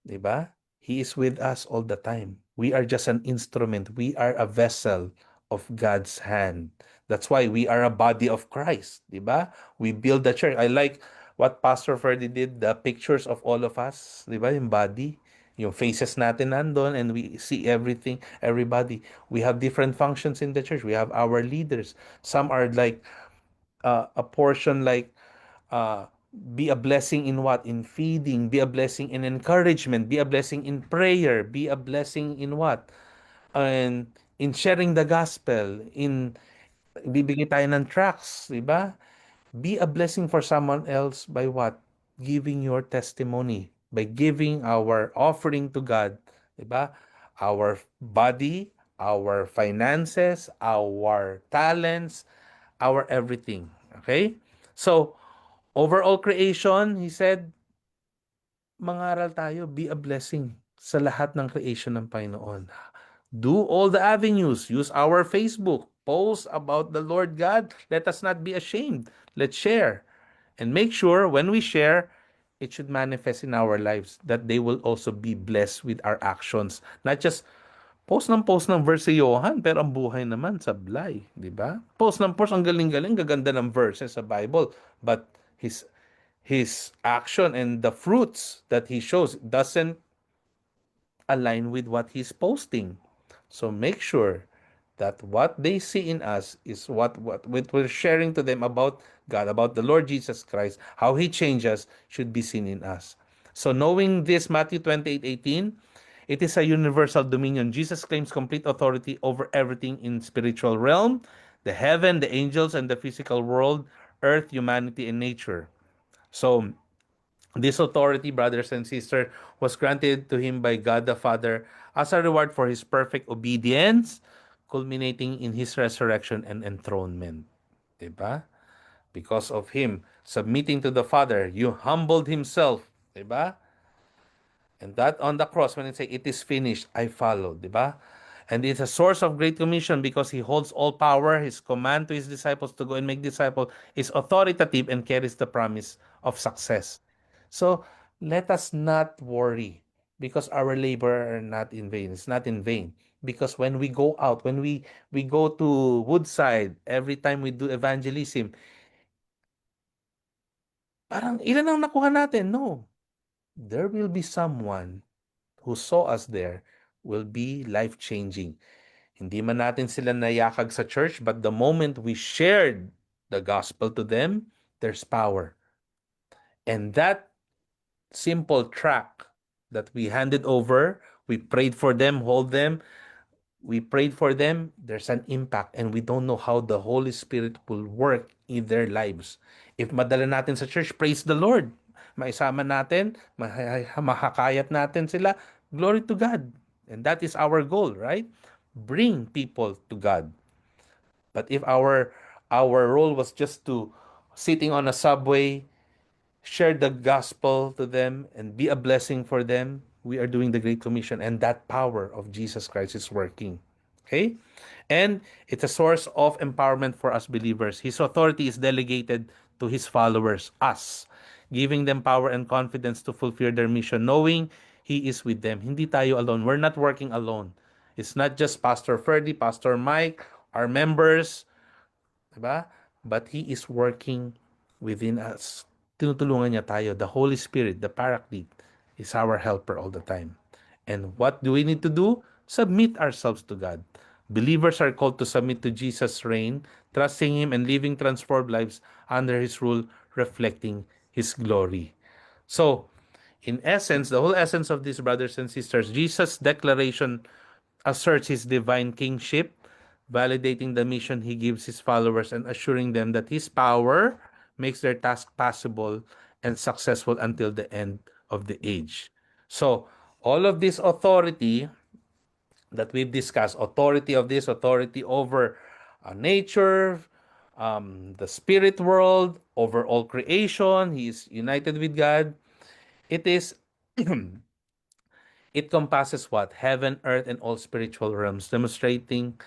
Speaker 1: Diba? He is with us all the time. We are just an instrument. We are a vessel of God's hand. That's why we are a body of Christ. Diba? We build the church. I like what Pastor Ferdy did, the pictures of all of us. Diba? Yung body. Yung faces natin nandun and we see everything, everybody. We have different functions in the church. We have our leaders. Some are like a portion like uh, be a blessing in what? In feeding, be a blessing in encouragement, be a blessing in prayer, be a blessing in what? And in sharing the gospel, in bibigay tayo ng tracts, di ba? Be a blessing for someone else by what? Giving your testimony, by giving our offering to God, di ba? Our body, our finances, our talents, our everything. Okay? So, overall creation, he said, mangaral tayo, be a blessing sa lahat ng creation ng Panginoon. Do all the avenues. Use our Facebook. Post about the Lord God. Let us not be ashamed. Let's share. And make sure when we share, it should manifest in our lives that they will also be blessed with our actions. Not just post ng verse si Johan, pero ang buhay naman sablay, di ba? Post, ang galing-galing, gaganda ng verses sa Bible, but his action and the fruits that he shows doesn't align with what he's posting. So make sure that what they see in us is what we're sharing to them about God, about the Lord Jesus Christ, how He changes should be seen in us. So knowing this, Matthew 28:18, it is a universal dominion. Jesus claims complete authority over everything in spiritual realm, the heaven, the angels, and the physical world, earth, humanity, and nature. So this authority, brothers and sisters, was granted to him by God the Father as a reward for his perfect obedience, culminating in his resurrection and enthronement. Diba? Because of him submitting to the Father, you humbled himself. Diba? And that on the cross, when it say it is finished, I follow. Diba? And it's a source of great commission because he holds all power. His command to his disciples to go and make disciples is authoritative and carries the promise of success. So let us not worry because our labor are not in vain. It's not in vain. Because when we go out, when we go to Woodside, every time we do evangelism, parang ilan ang nakuha natin? No. There will be someone who saw us there will be life-changing. Hindi man natin sila nayakag sa church, but the moment we shared the gospel to them, there's power. And that simple track that we handed over, we prayed for them, hold them, we prayed for them, there's an impact and we don't know how the Holy Spirit will work in their lives. If madala natin sa church, praise the Lord. Maisama natin, mahakayat natin sila, glory to God. And that is our goal, right? Bring people to God. But if our role was just to sitting on a subway, share the gospel to them and be a blessing for them, we are doing the Great Commission and that power of Jesus Christ is working. Okay? And it's a source of empowerment for us believers. His authority is delegated to his followers, us, giving them power and confidence to fulfill their mission, knowing he is with them. Hindi tayo alone. We're not working alone. It's not just Pastor Ferdy, Pastor Mike, our members, diba? But He is working within us. Tinutulungan niya tayo. The Holy Spirit, the Paraclete, is our helper all the time. And what do we need to do? Submit ourselves to God. Believers are called to submit to Jesus' reign, trusting Him and living transformed lives under His rule, reflecting His glory. So, in essence, the whole essence of this, brothers and sisters, Jesus' declaration asserts his divine kingship, validating the mission he gives his followers and assuring them that his power makes their task possible and successful until the end of the age. So, all of this authority that we've discussed, authority of this, authority over nature, the spirit world, over all creation, he is united with God. It is it compasses what? Heaven, earth, and all spiritual realms, demonstrating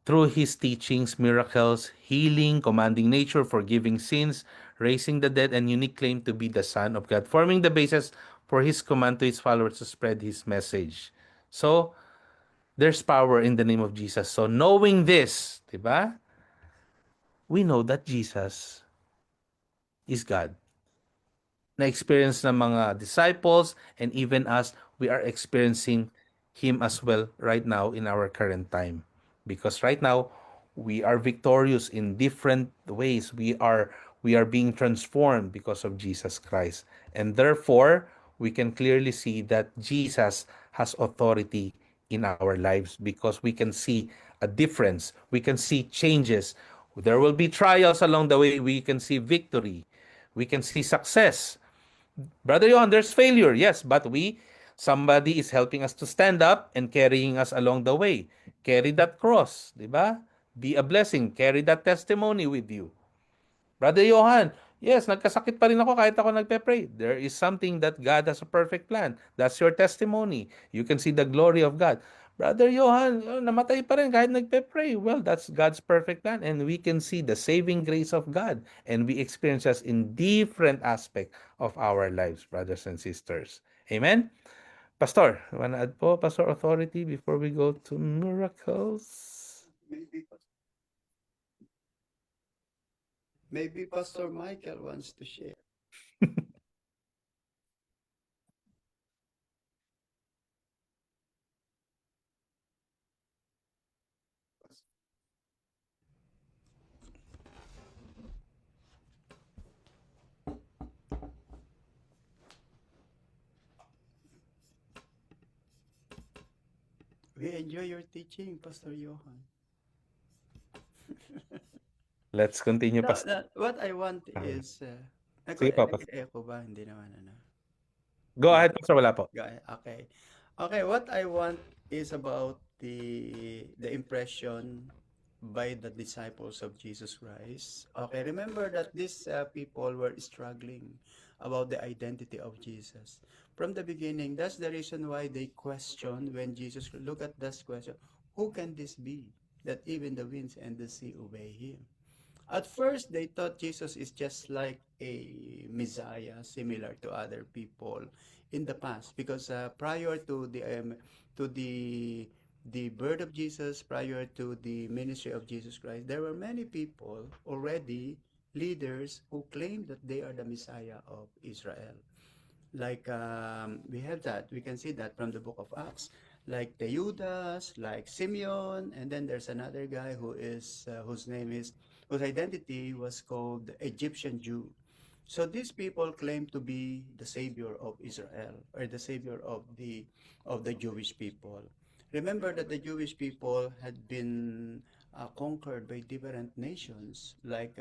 Speaker 1: through his teachings, miracles, healing, commanding nature, forgiving sins, raising the dead, and unique claim to be the Son of God, forming the basis for his command to his followers to spread his message. So, there's power in the name of Jesus. So, knowing this, diba? We know that Jesus is God. Na-experience ng mga disciples and even us, we are experiencing Him as well right now in our current time. Because right now, we are victorious in different ways. We are being transformed because of Jesus Christ. And therefore, we can clearly see that Jesus has authority in our lives because we can see a difference. We can see changes. There will be trials along the way. We can see victory. We can see success. Brother Johan, there's failure, yes, but somebody is helping us to stand up and carrying us along the way. Carry that cross, di ba? Be a blessing. Carry that testimony with you. Brother Johan, yes, nagkasakit pa rin ako kahit ako nagpe-pray. There is something that God has a perfect plan. That's your testimony. You can see the glory of God. Brother Johan, namatay pa rin kahit nagpe-pray. Well, that's God's perfect plan and we can see the saving grace of God and we experience us in different aspect of our lives, brothers and sisters. Amen? Pastor, wanna add po, Pastor Authority, before we go to miracles?
Speaker 2: Maybe, maybe Pastor Michael wants to share. We enjoy your teaching, Pastor Johan.
Speaker 1: Let's continue,
Speaker 2: No,
Speaker 1: Pastor.
Speaker 2: no, what I want
Speaker 1: Ah,
Speaker 2: is,
Speaker 1: sige po, Pastor.
Speaker 2: echo ba? Hindi naman, ano.
Speaker 1: Go
Speaker 2: Hindi.
Speaker 1: ahead, Pastor. Wala po.
Speaker 2: Okay. Okay, what I want is about the impression by the disciples of Jesus Christ. Okay, remember that these people were struggling about the identity of Jesus. From the beginning, that's the reason why they questioned when Jesus, look at this question, who can this be that even the winds and the sea obey him? At first, they thought Jesus is just like a Messiah, similar to other people in the past, because prior to the birth of Jesus, prior to the ministry of Jesus Christ, there were many people already, leaders who claimed that they are the Messiah of Israel. Like we have that, we can see that from the book of Acts, like Teudas, like Simeon, and then there's another guy who is whose identity was called the Egyptian Jew. So these people claim to be the savior of Israel, or the savior of the Jewish people. Remember that the Jewish people had been conquered by different nations, like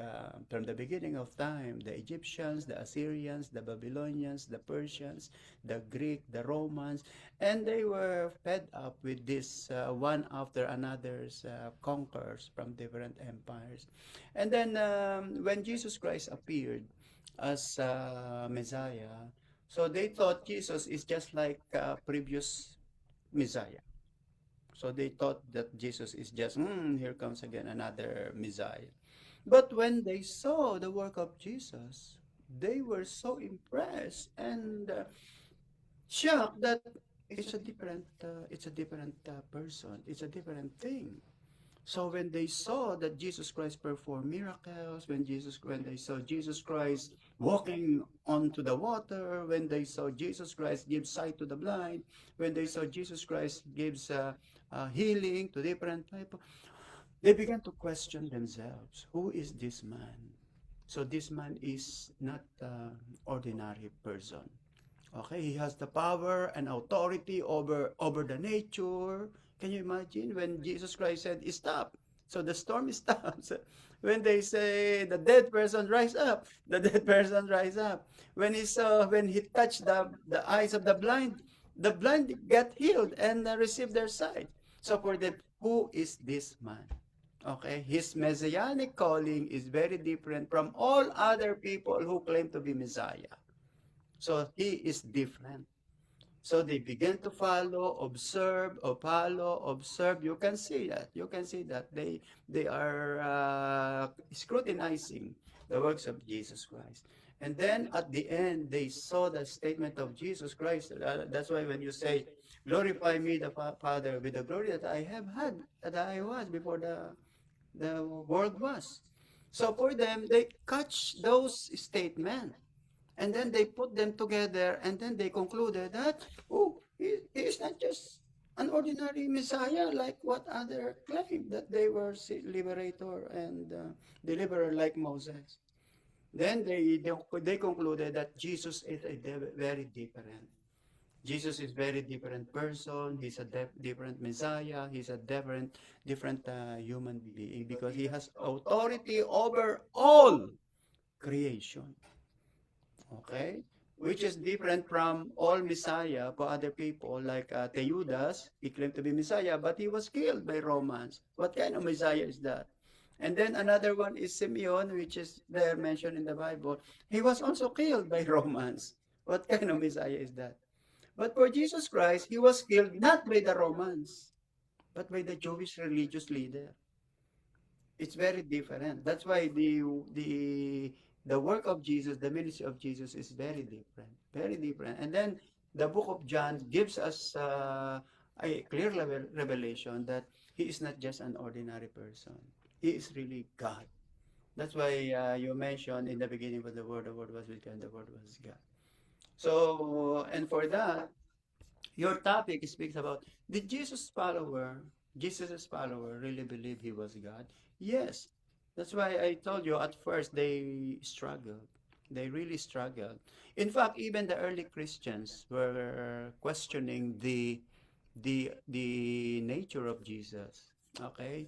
Speaker 2: from the beginning of time, the Egyptians, the Assyrians, the Babylonians, the Persians, the Greek, the Romans, and they were fed up with this one after another's conquers from different empires. And then when Jesus Christ appeared as Messiah, so they thought Jesus is just like previous Messiah. So they thought that Jesus is just, here comes again another Messiah. But when they saw the work of Jesus, they were so impressed and shocked that it's a different person. It's a different thing. So when they saw that Jesus Christ performed miracles, when they saw Jesus Christ walking onto the water, when they saw Jesus Christ give sight to the blind, when they saw Jesus Christ gives healing to different people, they began to question themselves, who is this man? So this man is not an ordinary person. Okay, he has the power and authority over the nature. Can you imagine when Jesus Christ said, "Stop"? So the storm stops. When they say the dead person rise up, the dead person rise up. When he touched the eyes of the blind get healed and receive their sight. So for them, who is this man? Okay, his messianic calling is very different from all other people who claim to be Messiah. So he is different. So they begin to follow, observe, or follow, observe. You can see that. You can see that they are scrutinizing the works of Jesus Christ. And then at the end, they saw the statement of Jesus Christ. That's why when you say, "Glorify me, the Father, with the glory that I have had, that I was before the world was." So for them, they catch those statements and then they put them together and then they concluded that, oh, he is not just an ordinary Messiah like what other claimed that they were liberator and deliverer like Moses. Then they concluded that Jesus is a very different. Jesus is very different person. He's a different Messiah. He's a different human being because he has authority over all creation. Okay? Which is different from all Messiah for other people, like Teudas. He claimed to be Messiah, but he was killed by Romans. What kind of Messiah is that? And then another one is Simeon, which is there mentioned in the Bible. He was also killed by Romans. What kind of Messiah is that? But for Jesus Christ, he was killed not by the Romans. but by the Jewish religious leader. It's very different. That's why the work of Jesus, the ministry of Jesus is very different, very different. And then the book of John gives us a clear revelation that he is not just an ordinary person. He is really God. That's why you mentioned in the beginning was the word was with God, and the word was God. So, and for that, your topic speaks about, did Jesus' follower really believe he was God? Yes. That's why I told you at first they struggled. They really struggled. In fact, even the early Christians were questioning the nature of Jesus. Okay?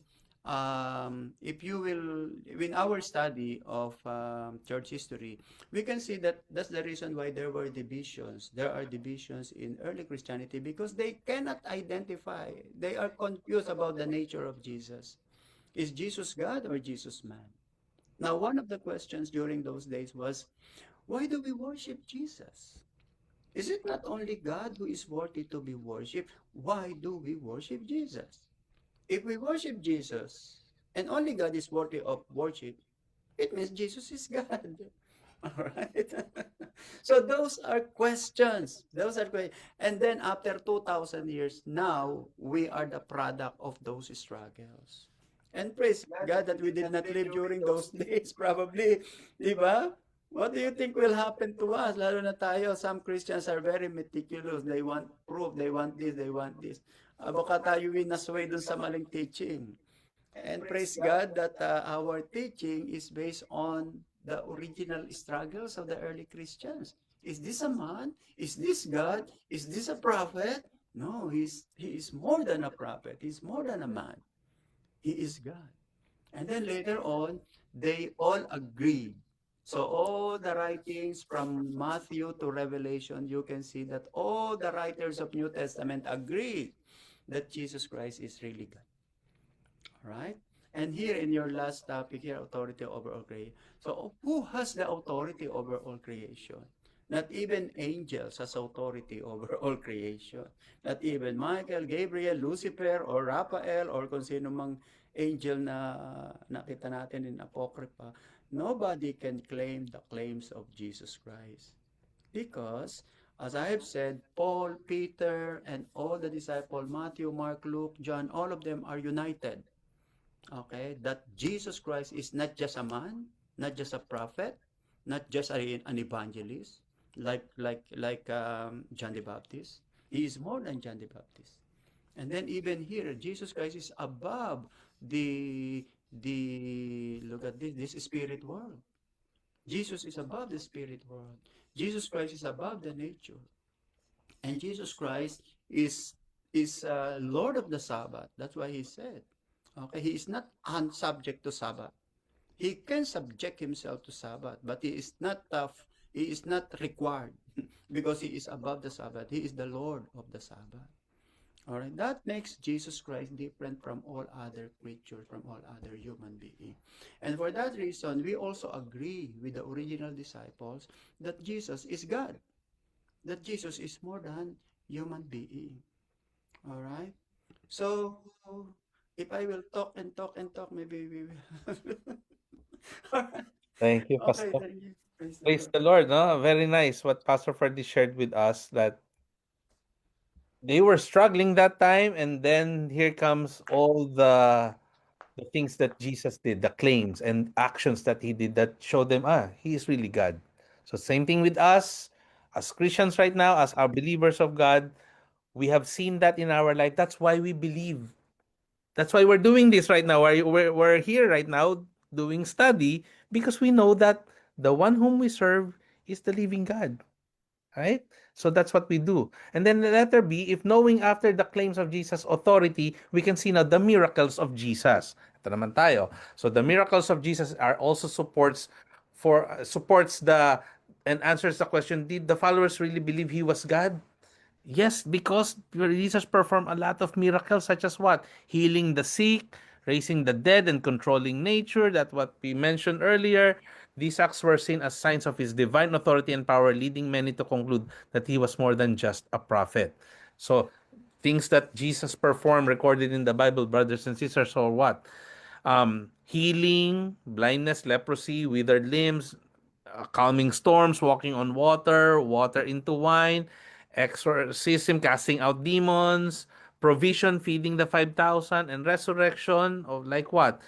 Speaker 2: If you will, in our study of church history, we can see that that's the reason why there were divisions. There are divisions in early Christianity because they cannot identify. They are confused about the nature of Jesus. Is Jesus God or Jesus man? Now, one of the questions during those days was, why do we worship Jesus? Is it not only God who is worthy to be worshipped? Why do we worship Jesus? If we worship Jesus and only God is worthy of worship, it means Jesus is God. All right. So those are questions. Those are questions. And then after 2,000 years, now we are the product of those struggles. And praise God that we did not live during those days, probably. Di ba? What do you think will happen to us? Lalo na tayo, some Christians are very meticulous. They want proof, they want this, they want this. Baka tayo winasway dun sa maling teaching. And praise God that our teaching is based on the original struggles of the early Christians. Is this a man? Is this God? Is this a prophet? No, he is more than a prophet. He's more than a man. He is God. And then later on, they all agreed. So all the writings from Matthew to Revelation, you can see that all the writers of New Testament agreed that Jesus Christ is really God. Right? And here in your last topic here, authority over all creation. So who has the authority over all creation? Not even angels has authority over all creation. Not even Michael, Gabriel, Lucifer, or Raphael, or kung sino mang angel na nakita natin in Apocrypha. Nobody can claim the claims of Jesus Christ. Because, as I have said, Paul, Peter, and all the disciples, Matthew, Mark, Luke, John, all of them are united. Okay, that Jesus Christ is not just a man, not just a prophet, not just an evangelist, like John the Baptist. He is more than John the Baptist. And then even here, Jesus Christ is above the look at this spirit world. Jesus is above the spirit world. Jesus Christ is above the nature, and Jesus Christ is Lord of the Sabbath. That's why he said. Okay, he is not unsubject to Sabbath. He can subject himself to Sabbath, but he is not required because he is above the Sabbath. He is the Lord of the Sabbath. All right, that makes Jesus Christ different from all other creatures, from all other human beings. And for that reason, we also agree with the original disciples that Jesus is God, that Jesus is more than human being. All right. So if I will talk and talk and talk, maybe we will. Alright.
Speaker 1: Thank you,
Speaker 2: Okay,
Speaker 1: Pastor.
Speaker 2: thank you. Praise the
Speaker 1: Praise
Speaker 2: Lord.
Speaker 1: the Lord, no? Very nice what Pastor Freddy shared with us, that they were struggling that time, and then here comes all the things that Jesus did, the claims and actions that he did that show them, he is really God. So same thing with us as Christians right now, as our believers of God, we have seen that in our life. That's why we believe. That's why we're doing this right now. We're here right now doing study, because we know that the one whom we serve is the living God. Right? So that's what we do. And then the letter B, if knowing after the claims of Jesus' authority, we can see now the miracles of Jesus. Ito naman tayo. So the miracles of Jesus are also supports the and answers the question, did the followers really believe he was God? Yes, because Jesus performed a lot of miracles, such as what? Healing the sick, raising the dead, and controlling nature. That's what we mentioned earlier. These acts were seen as signs of his divine authority and power, leading many to conclude that he was more than just a prophet. So things that Jesus performed recorded in the Bible, brothers and sisters, are what? Healing, blindness, leprosy, withered limbs, calming storms, walking on water, water into wine, exorcism, casting out demons, provision, feeding the 5,000, and resurrection of like what?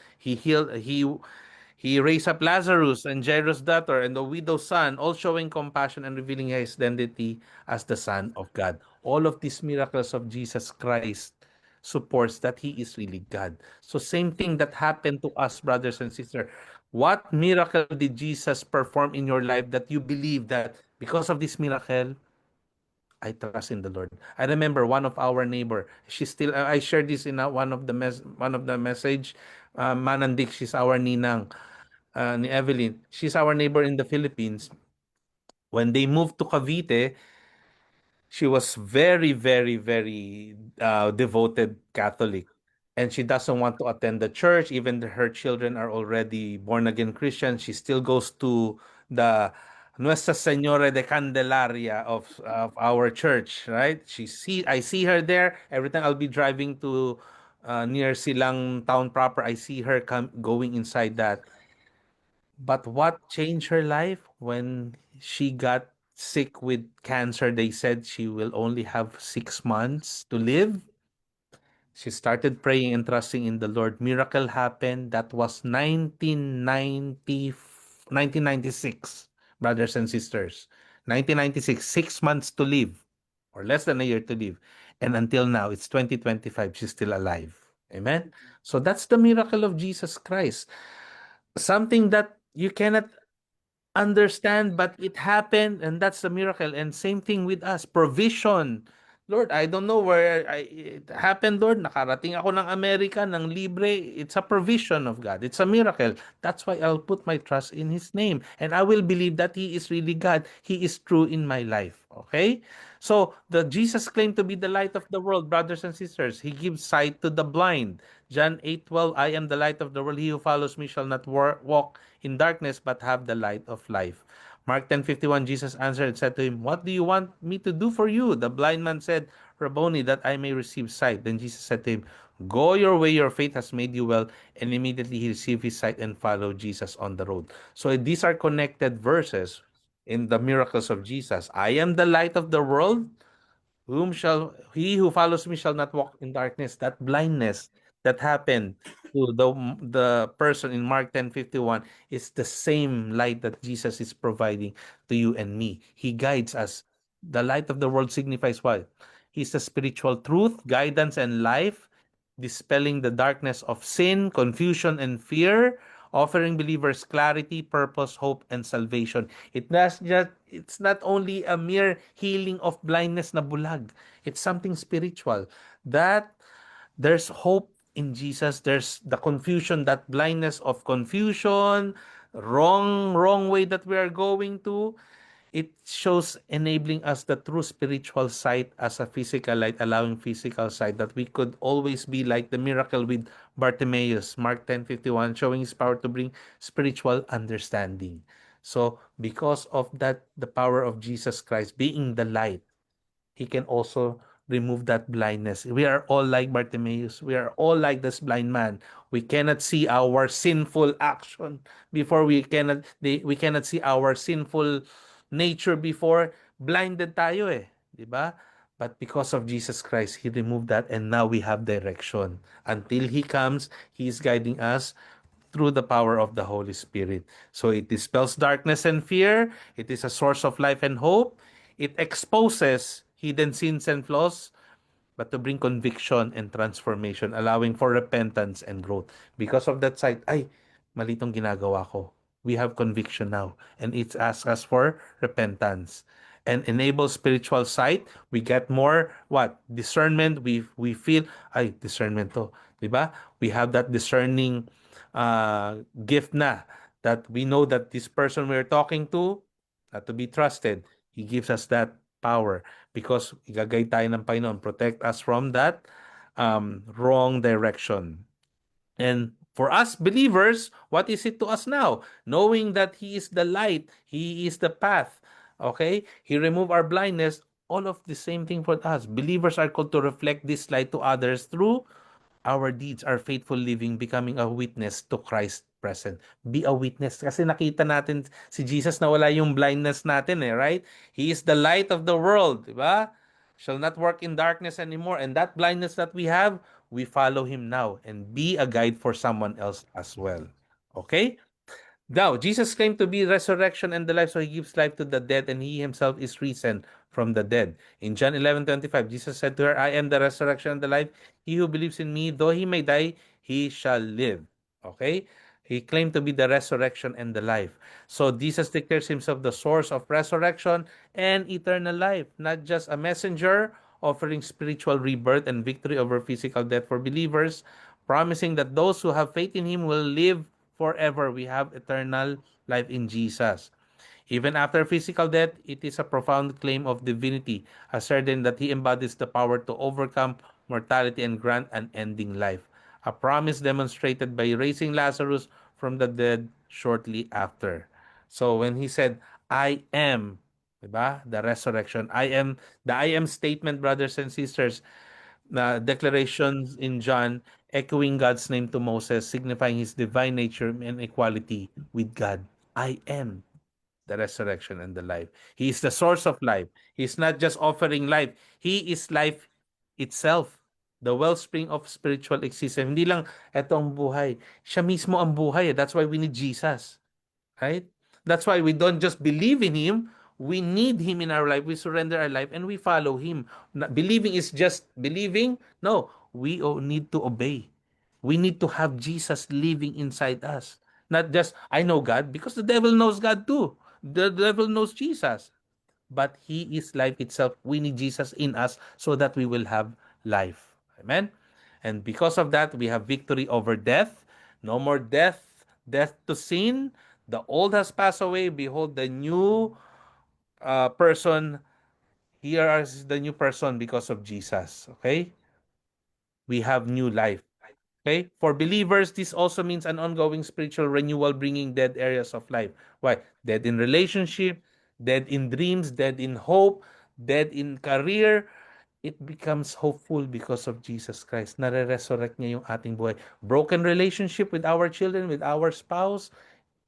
Speaker 1: He raised up Lazarus and Jairus' daughter and the widow's son, all showing compassion and revealing his identity as the Son of God. All of these miracles of Jesus Christ supports that he is really God. So same thing that happened to us, brothers and sisters. What miracle did Jesus perform in your life that you believe that because of this miracle, I trust in the Lord. I remember one of our neighbor. She's still. I shared this in one of the message. Manandik, she's our ninang. Ni Evelyn. She's our neighbor in the Philippines. When they moved to Cavite, she was very, very, very devoted Catholic. And she doesn't want to attend the church. Even her children are already born again Christian. She still goes to the Nuestra Señora de Candelaria of our church, right? I see her there every time I'll be driving to near Silang town proper. I see her going inside that. But what changed her life when she got sick with cancer? They said she will only have 6 months to live. She started praying and trusting in the Lord. Miracle happened. That was 1996, brothers and sisters. 1996, 6 months to live, or less than a year to live. And until now, it's 2025, she's still alive. Amen? So that's the miracle of Jesus Christ. Something that you cannot understand, but it happened, and that's the miracle. And same thing with us, provision. Lord, I don't know where it happened, Lord. Nakarating ako ng Amerika ng libre. It's a provision of God. It's a miracle. That's why I'll put my trust in His name. And I will believe that He is really God. He is true in my life. Okay? So, the Jesus claimed to be the light of the world, brothers and sisters. He gives sight to the blind. John 8:12, I am the light of the world. He who follows me shall not walk in darkness, but have the light of life. Mark 10:51, Jesus answered and said to him, what do you want me to do for you? The blind man said, Rabboni, that I may receive sight. Then Jesus said to him, go your way, your faith has made you well. And immediately he received his sight and followed Jesus on the road. So these are connected verses in the miracles of Jesus. I am the light of the world. He who follows me shall not walk in darkness. That blindness that happened to the person in Mark 10:51 is the same light that Jesus is providing to you and me. He guides us. The light of the world signifies what? He's the spiritual truth, guidance, and life, dispelling the darkness of sin, confusion, and fear, offering believers clarity, purpose, hope, and salvation. It's not only a mere healing of blindness na bulag. It's something spiritual. That there's hope in Jesus. There's the confusion, that blindness of confusion, wrong way that we are going to. It shows enabling us the true spiritual sight as a physical light, allowing physical sight, that we could always be like the miracle with Bartimaeus, Mark 10:51, showing his power to bring spiritual understanding. So because of that, the power of Jesus Christ being the light, He can also remove that blindness. We are all like Bartimaeus. We are all like this blind man. We cannot see our sinful action before. We cannot see our sinful nature before. Blinded tayo eh, 'di ba? But because of Jesus Christ, He removed that, and now we have direction. Until He comes, He is guiding us through the power of the Holy Spirit. So it dispels darkness and fear. It is a source of life and hope. It exposes hidden sins and flaws, but to bring conviction and transformation, allowing for repentance and growth. Because of that sight, ay, mali tong ginagawa ko. We have conviction now, and it asks us for repentance. And enable spiritual sight, we get more what? Discernment. We feel, ay, discernment to. Diba? We have that discerning gift na, that we know that this person we're talking to, to be trusted. He gives us that power because igagay tayo ng Panginoon. Protect us from that wrong direction. And for us believers, what is it to us now? Knowing that He is the light, He is the path. Okay? He removed our blindness. all of the same thing for us. Believers are called to reflect this light to others through our deeds, our faithful living, becoming a witness to Christ present. Be a witness. Kasi nakita natin si Jesus na wala yung blindness natin right? He is the light of the world, di ba? Shall not work in darkness anymore. And that blindness that we have, we follow Him now and be a guide for someone else as well. Okay? Now, Jesus claimed to be resurrection and the life, so he gives life to the dead, and he himself is risen from the dead. In John 11:25, Jesus said to her, I am the resurrection and the life. He who believes in me, though he may die, he shall live. Okay? He claimed to be the resurrection and the life. So Jesus declares himself the source of resurrection and eternal life, not just a messenger offering spiritual rebirth and victory over physical death for believers, promising that those who have faith in him will live forever. We have eternal life in Jesus. Even after physical death, it is a profound claim of divinity, asserting that he embodies the power to overcome mortality and grant an ending life. A promise demonstrated by raising Lazarus from the dead shortly after. So when he said, I am, diba? The resurrection. The I am statement, brothers and sisters, na declarations in John echoing God's name to Moses, signifying his divine nature and equality with God. I am the resurrection and the life. He is the source of life. He's not just offering life. He is life itself. The wellspring of spiritual existence. Hindi lang, eto ang buhay. Siya mismo ang buhay. That's why we need Jesus. Right? That's why we don't just believe in Him. We need Him in our life. We surrender our life and we follow Him. Believing is just believing. No, we need to obey. We need to have Jesus living inside us. Not just, I know God, because the devil knows God too. The devil knows Jesus. But He is life itself. We need Jesus in us so that we will have life. Amen? And because of that, we have victory over death. No more death, death to sin. The old has passed away. Behold, the new person. Here is the new person because of Jesus. Okay? We have new life. Okay? For believers, this also means an ongoing spiritual renewal, bringing dead areas of life. Why? Dead in relationship, dead in dreams, dead in hope, dead in career. It becomes hopeful because of Jesus Christ. Nare-resurrect niya yung ating buhay. Broken relationship with our children, with our spouse,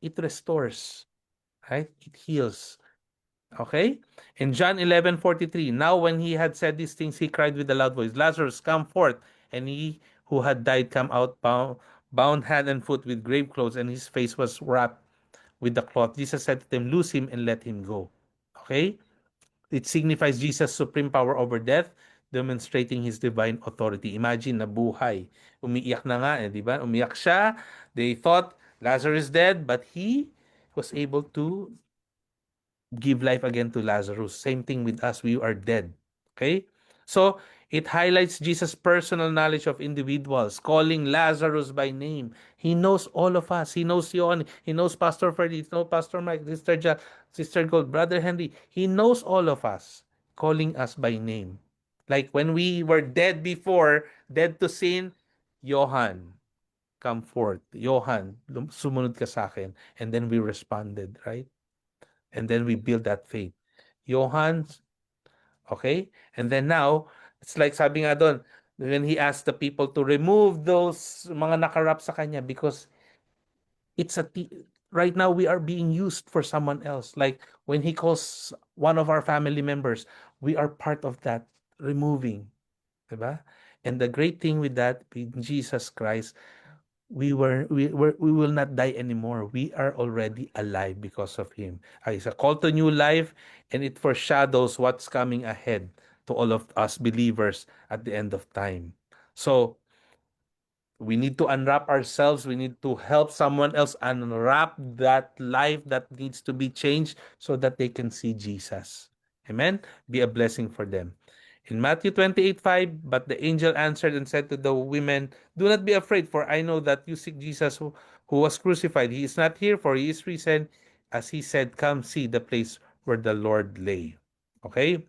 Speaker 1: it restores. Right? It heals. Okay? In John 11:43, now when he had said these things, he cried with a loud voice, Lazarus, come forth. And he who had died come out bound hand and foot with grave clothes, and his face was wrapped with the cloth. Jesus said to them, loose him and let him go. Okay? It signifies Jesus' supreme power over death, demonstrating his divine authority. Imagine, nabuhay. Umiiyak na nga, di ba? Umiyak siya. They thought Lazarus is dead, but he was able to give life again to Lazarus. Same thing with us. We are dead. Okay? So, it highlights Jesus' personal knowledge of individuals, calling Lazarus by name. He knows all of us. He knows Yon. He knows Pastor Freddy. He knows Pastor Mike, Sister Jack, Sister Gold, Brother Henry. He knows all of us, calling us by name. Like when we were dead before, dead to sin, Johan, come forth. Johan, sumunod ka sa akin. And then we responded, right? And then we build that faith. Johann, okay? And then now, it's like sabi nga doon, when he asked the people to remove those mga nakarap sa kanya because it's right now we are being used for someone else. Like when he calls one of our family members, we are part of that removing. Diba? And the great thing with that, with Jesus Christ, we will not die anymore. We are already alive because of him. It's a call to new life, and it foreshadows what's coming ahead to all of us believers at the end of time. So we need to unwrap ourselves. We need to help someone else unwrap that life that needs to be changed so that they can see Jesus. Amen. Be a blessing for them. In Matthew 28:5, but the angel answered and said to the women, do not be afraid, for I know that you seek Jesus who was crucified. He is not here, for he is risen. As he said, come see the place where the Lord lay. Okay?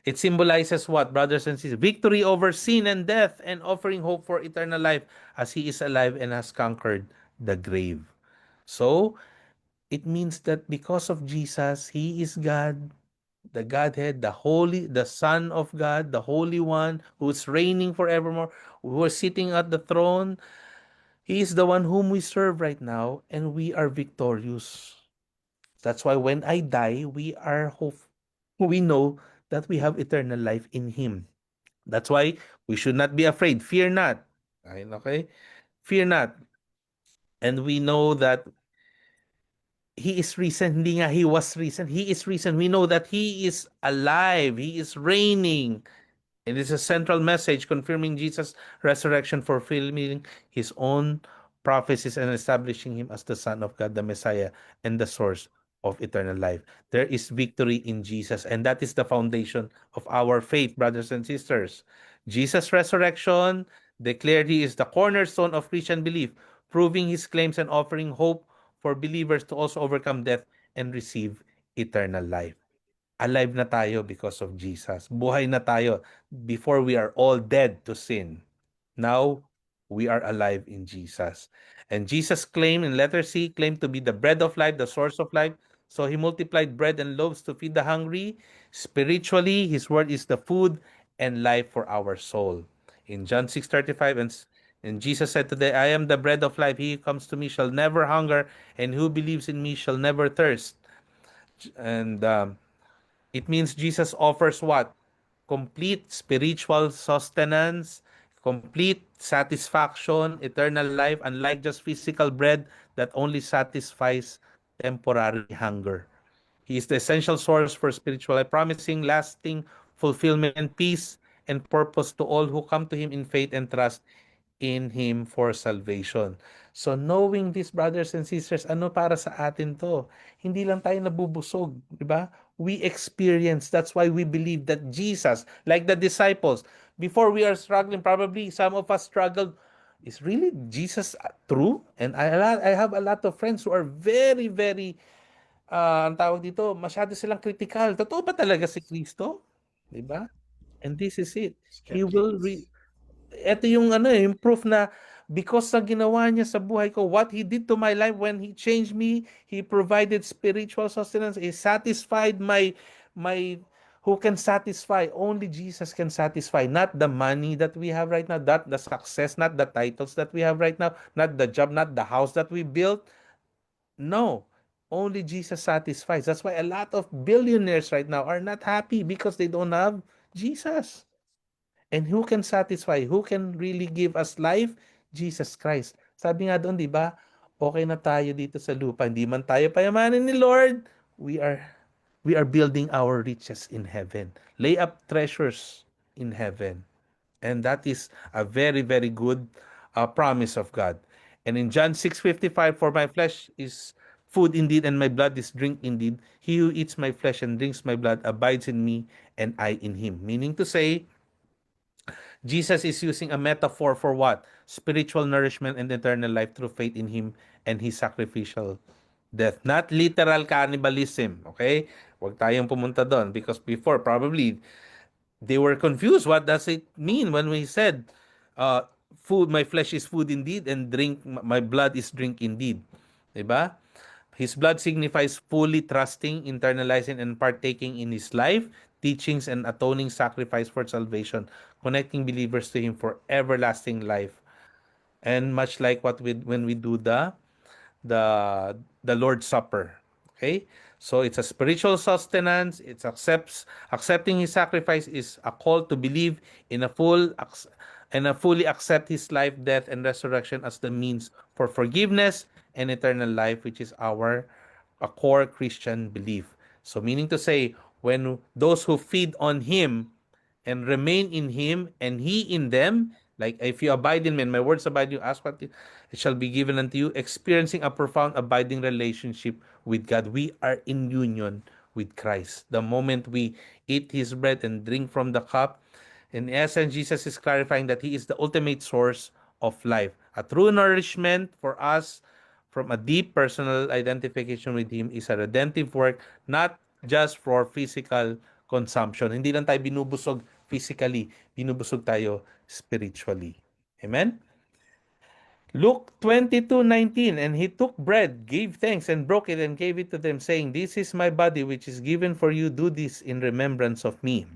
Speaker 1: It symbolizes what, brothers and sisters? Victory over sin and death and offering hope for eternal life as he is alive and has conquered the grave. So, it means that because of Jesus, he is God. the Godhead, the Son of God, the Holy One, who is reigning forevermore, who is sitting at the throne. He is the one whom we serve right now, and we are victorious. That's why when I die, we are hope. We know that we have eternal life in Him. That's why we should not be afraid. Fear not. Okay? Fear not. And we know that He is risen. Hindi nga He was risen. He is risen. We know that He is alive. He is reigning. It is a central message confirming Jesus' resurrection, fulfilling his own prophecies and establishing him as the Son of God, the Messiah, and the source of eternal life. There is victory in Jesus, and that is the foundation of our faith, brothers and sisters. Jesus' resurrection declared he is the cornerstone of Christian belief, proving his claims and offering hope for believers to also overcome death and receive eternal life. Alive na tayo because of Jesus. Buhay na tayo. Before we are all dead to sin. Now, we are alive in Jesus. And Jesus claimed in letter C, claimed to be the bread of life, the source of life. So he multiplied bread and loaves to feed the hungry. Spiritually, his word is the food and life for our soul. In John 6:35, and Jesus said today, I am the bread of life. He who comes to me shall never hunger, and who believes in me shall never thirst. And it means Jesus offers what? Complete spiritual sustenance, complete satisfaction, eternal life, unlike just physical bread that only satisfies temporary hunger. He is the essential source for spiritual life, promising lasting fulfillment, peace, and purpose to all who come to Him in faith and trust in Him for salvation. So knowing this, brothers and sisters, ano para sa atin to? Hindi lang tayo nabubusog, di ba? We experience, that's why we believe that Jesus, like the disciples, before we are struggling, probably some of us struggled, is really Jesus true? And I have a lot of friends who are very, very, ang tawag dito, masyado silang critical. Totoo ba talaga si Kristo? Di ba? And this is it. He will
Speaker 2: Skeptics.
Speaker 1: Ito yung ano yung proof na because sa ginawa niya sa buhay ko, what He did to my life when He changed me, He provided spiritual sustenance, He satisfied my who can satisfy? Only Jesus can satisfy. Not the money that we have right now, not the success, not the titles that we have right now, not the job, not the house that we built. No. Only Jesus satisfies. That's why a lot of billionaires right now are not happy because they don't have Jesus. And who can satisfy? Who can really give us life? Jesus Christ. Sabi nga doon, di ba? Okay na tayo dito sa lupa. Hindi man tayo payamanin ni Lord. We are we are building our riches in heaven. Lay up treasures in heaven. And that is a very, very good promise of God. And in John 6:55, for my flesh is food indeed, and my blood is drink indeed. He who eats my flesh and drinks my blood abides in me, and I in him. Meaning to say, Jesus is using a metaphor for what? Spiritual nourishment and eternal life through faith in Him and His sacrificial death. Not literal cannibalism, okay? Huwag tayong pumunta doon because before probably they were confused. What does it mean when we said, food, my flesh is food indeed and drink, my blood is drink indeed? Diba? His blood signifies fully trusting, internalizing, and partaking in His life, teachings, and atoning sacrifice for salvation, connecting believers to Him for everlasting life. And much like what we when we do the Lord's Supper. Okay? So it's a spiritual sustenance. It's accepting His sacrifice is a call to believe in a and a fully accept His life, death, and resurrection as the means for forgiveness and eternal life, which is our a core Christian belief. So meaning to say, when those who feed on Him and remain in Him and He in them, like if you abide in me and my words abide in you, ask what it shall be given unto you, experiencing a profound abiding relationship with God. We are in union with Christ. The moment we eat His bread and drink from the cup, in essence, Jesus is clarifying that He is the ultimate source of life. A true nourishment for us from a deep personal identification with Him is a redemptive work, not just for physical consumption. Hindi lang tayo binubusog physically, binubusog tayo spiritually. Amen? Luke 22:19, and he took bread, gave thanks, and broke it, and gave it to them, saying, "This is my body, which is given for you. Do this in remembrance of me."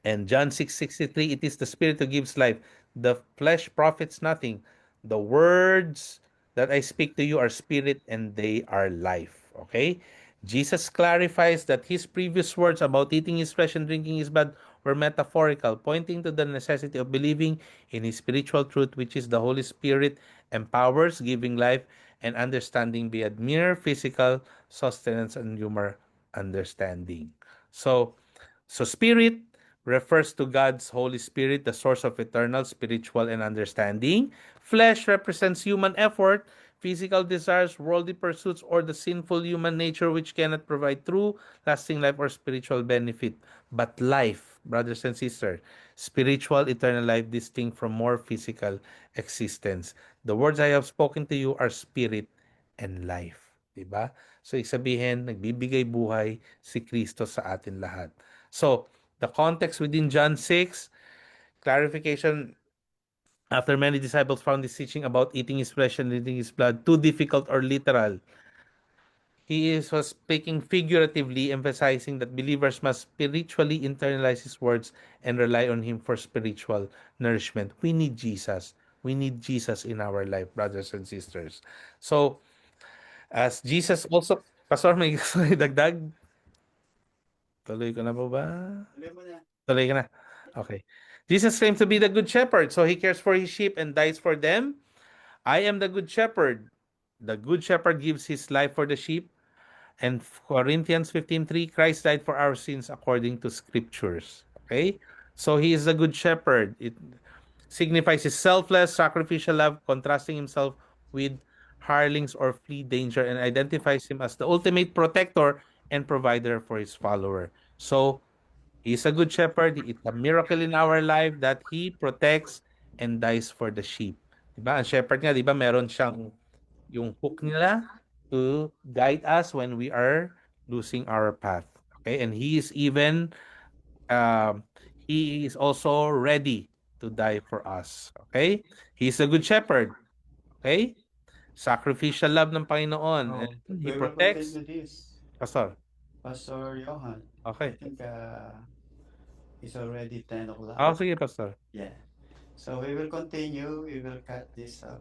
Speaker 1: And John 6:63, it is the Spirit who gives life. The flesh profits nothing. The words that I speak to you are spirit and they are life. Okay? Jesus clarifies that his previous words about eating his flesh and drinking his blood were metaphorical, pointing to the necessity of believing in his spiritual truth, which is the Holy Spirit empowers, giving life and understanding beyond mere physical sustenance and human understanding. So spirit refers to God's Holy Spirit, the source of eternal, spiritual, and understanding. Flesh represents human effort, physical desires, worldly pursuits, or the sinful human nature which cannot provide true, lasting life or spiritual benefit. But life, brothers and sisters, spiritual, eternal life, distinct from more physical existence. The words I have spoken to you are spirit and life. Diba? So, sabihin, nagbibigay buhay si Kristo sa atin lahat. So, the context within John 6, clarification, after many disciples found his teaching about eating his flesh and eating his blood too difficult or literal, was speaking figuratively, emphasizing that believers must spiritually internalize his words and rely on him for spiritual nourishment. We need Jesus. We need Jesus in our life, brothers and sisters. So, as Jesus also, Pastor, may gusto kayo dagdag? Tuloy ko na po ba?
Speaker 2: Tuloy mo na.
Speaker 1: Tuloy ka na. Okay. Jesus claims to be the good shepherd, so he cares for his sheep and dies for them. I am the good shepherd. The good shepherd gives his life for the sheep. And Corinthians 15:3, Christ died for our sins according to scriptures. Okay? So he is the good shepherd. It signifies his selfless, sacrificial love, contrasting himself with hirelings or flee danger, and identifies him as the ultimate protector and provider for his follower. So he's a good shepherd. It's a miracle in our life that he protects and dies for the sheep. Diba? Ang shepherd nga, diba, meron siyang yung hook nila to guide us when we are losing our path. Okay? And um, he is also ready to die for us. Okay? He's a good shepherd. Okay? Sacrificial love ng Panginoon.
Speaker 2: Oh,
Speaker 1: And he
Speaker 2: we will
Speaker 1: protects.
Speaker 2: continue this.
Speaker 1: Pastor.
Speaker 2: Pastor Johan, I
Speaker 1: Okay.
Speaker 2: think it's already 10 o'clock.
Speaker 1: Sige, Pastor.
Speaker 2: Yeah. So we will continue. We will cut this up.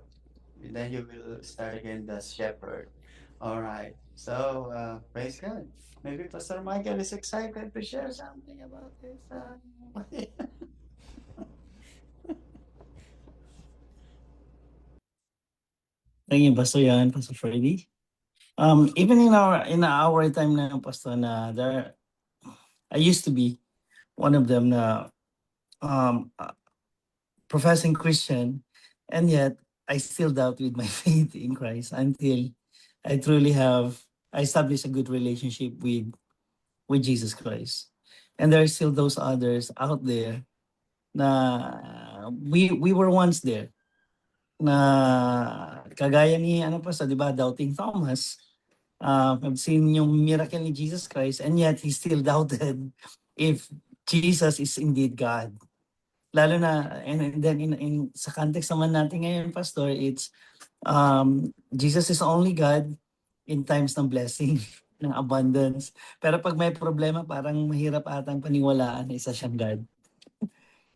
Speaker 2: And then you will start again the shepherd. All right. So praise God. Maybe Pastor Michael is excited to share something about this.
Speaker 3: Thank you, Pastor Yan, Pastor Freddy. Even in our time na Pastor na there, I used to be one of them na professing Christian, and yet I still doubt with my faith in Christ until I truly I established a good relationship with Jesus Christ. And there are still those others out there na we were once there na kagaya ni di ba, doubting Thomas. I've seen yung miracle ni Jesus Christ, and yet he still doubted if Jesus is indeed God. Lalo na, and then in sa context naman natin ngayon, Pastor, it's Jesus is only God in times ng blessing, ng abundance. Pero pag may problema, parang mahirap atang paniwalaan na isa siyang God.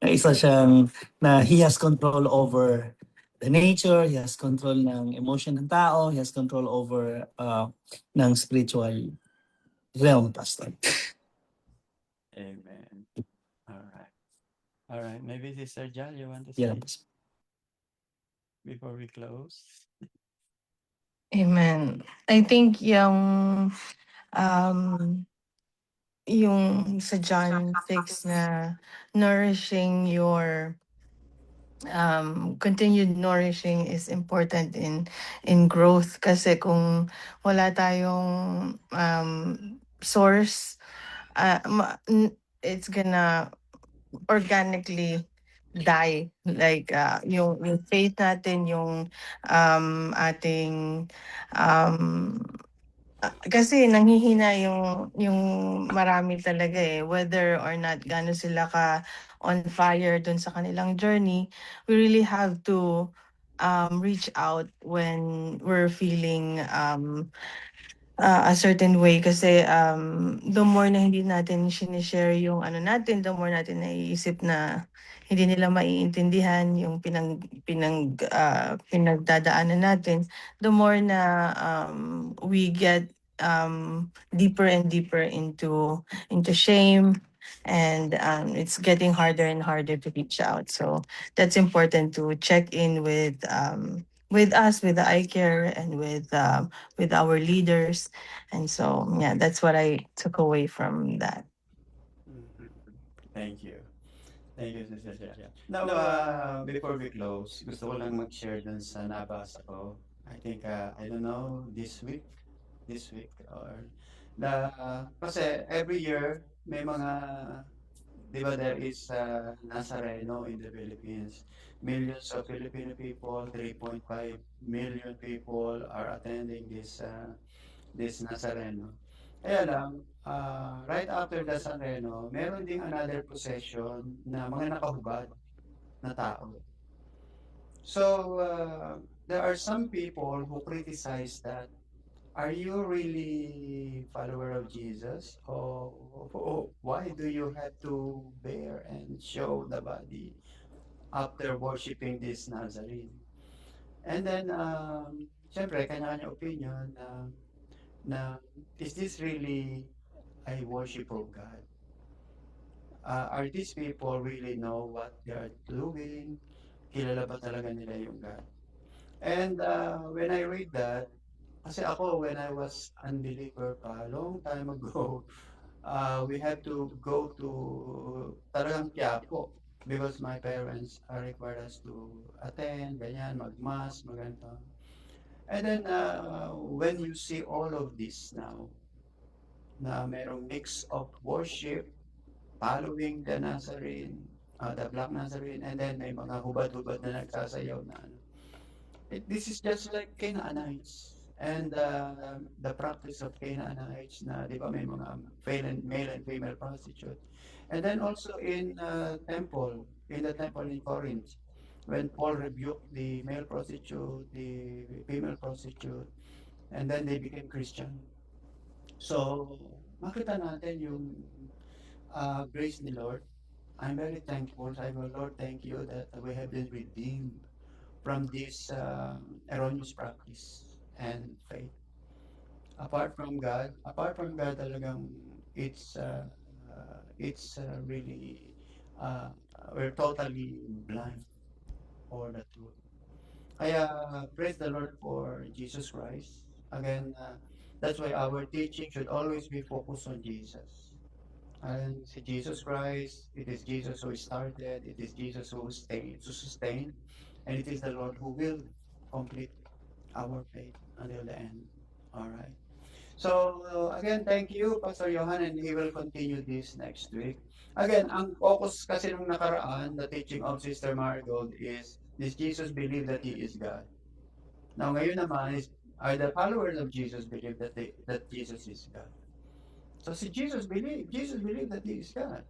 Speaker 3: Na isa siyang, na He has control over the nature, He has control ng emotion ng tao, He has control over ng spiritual realm, Pastor.
Speaker 2: Amen. All right. All right. Maybe Sister Jal, you want to
Speaker 3: Yeah,
Speaker 2: say
Speaker 3: Pastor.
Speaker 2: before we close?
Speaker 4: Amen. I think yung sa John 6 na nourishing your continued nourishing is important in growth kasi kung wala tayong source, it's gonna organically die, like yung faith natin, yung ating kasi nanghihina yung marami talaga whether or not gaano sila ka on fire dun sa kanilang journey. We really have to reach out when we're feeling a certain way kasi the more na hindi natin sinishare yung ano natin, the more natin naiisip na hindi nila maiintindihan yung pinagdadaanan natin, the more na we get deeper and deeper into shame, and it's getting harder and harder to reach out. So that's important to check in with us, with the eye care, and with our leaders. And so, yeah, that's what I took away from that.
Speaker 2: Mhm. Thank you. Thank you, Sister Sia. Now, before we close, gusto ko lang mag-share dun sa nabasa ko. I think, I don't know, this week, or kasi every year, may mga, di ba, there is Nazareno in the Philippines. Millions of Filipino people, 3.5 million people are attending this Nazareno. Kaya lang, right after the Nazareno, meron ding another procession na mga nakahubad na tao. So, there are some people who criticize that, are you really follower of Jesus? Or why do you have to bear and show the body after worshiping this Nazarene? And then, syempre, kanya-kanya opinion na is this really a worship of God? Are these people really know what they are doing? Kilala ba talaga nila yung God? And when I read that, kasi ako, when I was unbeliever pa, long time ago, we had to go to talagang Quiapo because my parents required us to attend, ganyan, mag-mass, maganda. And then, when you see all of this now, na merong mix of worship, following the Nazarene, the Black Nazarene, and then may mga hubad-hubad na nagsasayaw na ano. This is just like Canaanites. And the practice of Canaanites na, di ba, may mga male and female prostitute. And then also in the temple in Corinth, when Paul rebuked the male prostitute, the female prostitute, and then they became Christian. So, makita natin yung grace ni Lord. I'm very thankful. Sabi ko, Lord, thank you that we have been redeemed from this erroneous practice and faith. Apart from God talagang it's really uh, we're totally blind for the truth. Kaya praise the Lord for Jesus Christ. Again, that's why our teaching should always be focused on Jesus. And si Jesus Christ, it is Jesus who started, it is Jesus who sustain, and it is the Lord who will complete our faith until the end. All right. So, again, thank you, Pastor Johan, and he will continue this next week. Again, ang focus kasi nung nakaraan, the teaching of Sister Marigold is, does Jesus believe that He is God? Now, ngayon naman, are the followers of Jesus believe that Jesus is God? So, si Jesus believed that He is God.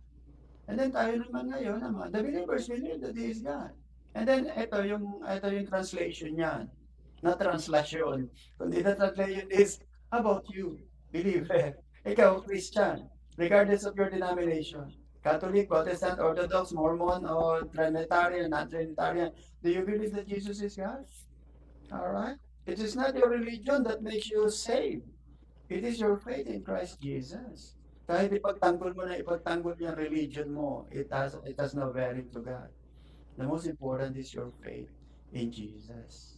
Speaker 2: And then tayo naman ngayon naman, the believers believe that He is God. And then ito yung translation niyan. Not translation, kundi the translation is, how about you, believer? Ikaw, Christian, regardless of your denomination, Catholic, Protestant, Orthodox, Mormon, or Trinitarian, non-Trinitarian, do you believe that Jesus is God? All right? It is not your religion that makes you saved. It is your faith in Christ Jesus. Kahit ipagtanggol yung religion mo, it has no bearing to God. The most important is your faith in Jesus.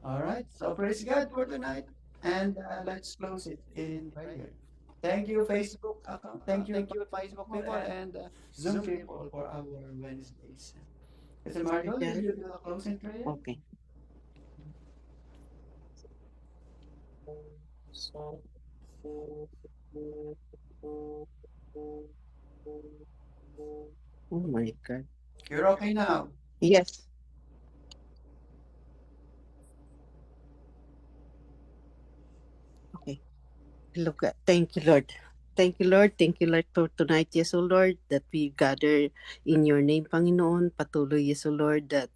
Speaker 2: All right, so praise God for tonight, and let's close it in prayer. Thank you, Facebook account. Thank you, Facebook people, and Zoom people for our Wednesdays. Mr. Marco, will you do a closing prayer?
Speaker 5: Okay. Oh my God.
Speaker 2: You're okay now.
Speaker 5: Yes. Okay. Thank you, Lord. Thank you, Lord. Thank you, Lord, for tonight, yes, O Lord, that we gather in your name, Panginoon. Patuloy, yes, O Lord, that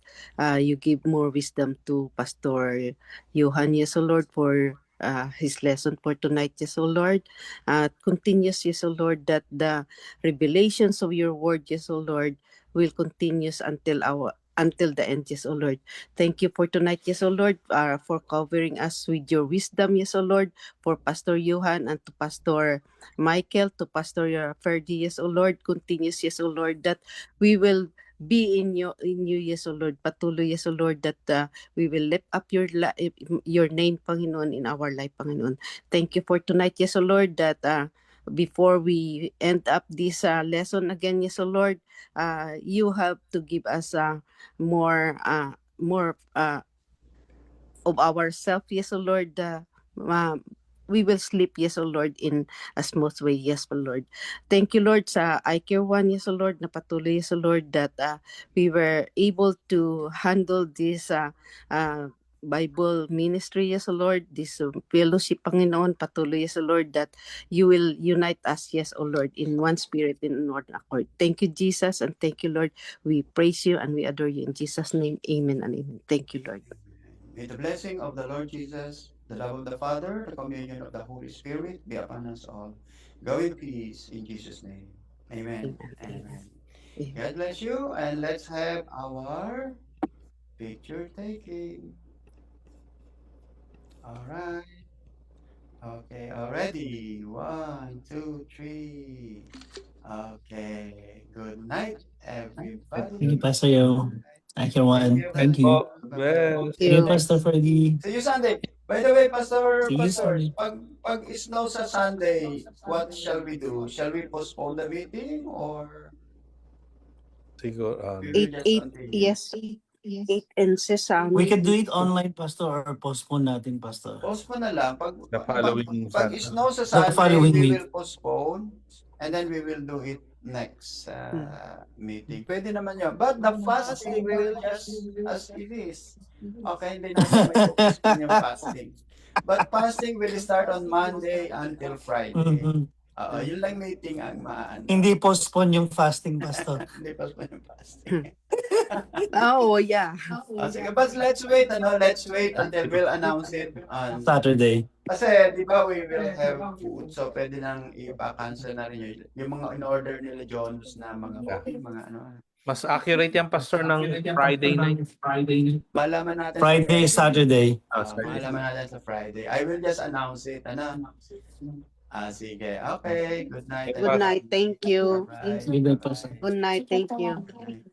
Speaker 5: you give more wisdom to Pastor Johan, yes, O Lord, for his lesson for tonight, yes, O Lord. Continues, yes, O Lord, that the revelations of your word, yes, O Lord, will continues until the end, yes, O Lord. Thank you for tonight, yes, O Lord, for covering us with your wisdom, yes, O Lord, for Pastor Johan and to Pastor Michael, to Pastor Ferdy, yes, O Lord, continues, yes, O Lord, that we will be in you, yes, O Lord. Patuloy, yes, O Lord, that we will lift up your name, Panginoon, in our life, Panginoon. Thank you for tonight, yes, O Lord, that before we end up this lesson again, yes, O Lord, you have to give us more of ourselves, yes, O Lord. We will sleep, yes, O Lord, in a smooth way, yes, O Lord. Thank you, Lord, sa I Care One, yes, O Lord, na patuloy, yes, O Lord, that we were able to handle this Bible ministry, yes, O Lord, this fellowship, Panginoon, patuloy, yes, O Lord, that you will unite us, yes, O Lord, in one spirit, in one accord. Thank you, Jesus, and thank you, Lord. We praise you and we adore you in Jesus' name. Amen and amen. Thank you, Lord.
Speaker 2: May the blessing of the Lord Jesus, the love of the Father, the communion of the Holy Spirit be upon us all. Go in peace in Jesus' name. Amen
Speaker 5: Amen.
Speaker 2: and
Speaker 5: Amen.
Speaker 2: amen.
Speaker 5: Amen.
Speaker 2: God bless you, and let's have our picture taking. All right. Okay, already. One, two, three. Okay. Good night,
Speaker 3: Thank you,
Speaker 2: everybody.
Speaker 3: Pastor Yo. I Care
Speaker 2: Thank
Speaker 3: One.
Speaker 2: you. God
Speaker 3: Thank
Speaker 2: bless you.
Speaker 3: you.
Speaker 1: Oh,
Speaker 2: Bye-bye.
Speaker 1: well.
Speaker 3: See you,
Speaker 5: You.
Speaker 3: Pastor Freddy.
Speaker 2: See you Sunday. By the way,
Speaker 3: See you
Speaker 2: pastors,
Speaker 3: Sunday.
Speaker 2: pag snow sa Sunday, what shall we do? Shall we postpone the meeting or
Speaker 1: Siguro,
Speaker 2: we will
Speaker 5: Eight,
Speaker 2: just
Speaker 5: eight,
Speaker 2: continue?
Speaker 5: yes, 8 inches
Speaker 3: We
Speaker 5: amin.
Speaker 3: can do it online, Pastor, or postpone natin, Pastor.
Speaker 2: Postpone na lang.
Speaker 1: the following
Speaker 2: Pag
Speaker 1: Saturday.
Speaker 2: snow sa
Speaker 3: The
Speaker 2: Sunday,
Speaker 3: following
Speaker 2: we
Speaker 3: week.
Speaker 2: will postpone and then we will do it next meeting. Pwede naman yun. But the fasting, we will just as it is. Okay, hindi natin may postpone yung fasting. But fasting will start on Monday until Friday.
Speaker 3: Mhm.
Speaker 2: Yun lang meeting ang maano.
Speaker 3: Hindi postpone yung fasting, Pastor.
Speaker 2: Hindi postpone yung fasting.
Speaker 5: Oh, yeah.
Speaker 2: Sige, but let's wait until we'll announce it on
Speaker 3: Saturday.
Speaker 2: kasi, di ba, we will have food. So, pwede nang ipa-cancel na rin yung mga in-order nila John's na mga
Speaker 1: Yeah.
Speaker 2: coffee, mga ano.
Speaker 1: Mas accurate yan, Pastor, ng Friday night.
Speaker 2: Malaman natin
Speaker 3: Friday,
Speaker 2: sa Friday.
Speaker 3: Saturday.
Speaker 1: Saturday.
Speaker 2: Malaman natin sa Friday. I will just announce it. Ano? Sige. Okay. Good night.
Speaker 5: Good night. Thank you.
Speaker 2: Bye-bye.
Speaker 3: Good night, Pastor.
Speaker 2: Bye-bye.
Speaker 5: Good night. Thank you.
Speaker 2: Good night.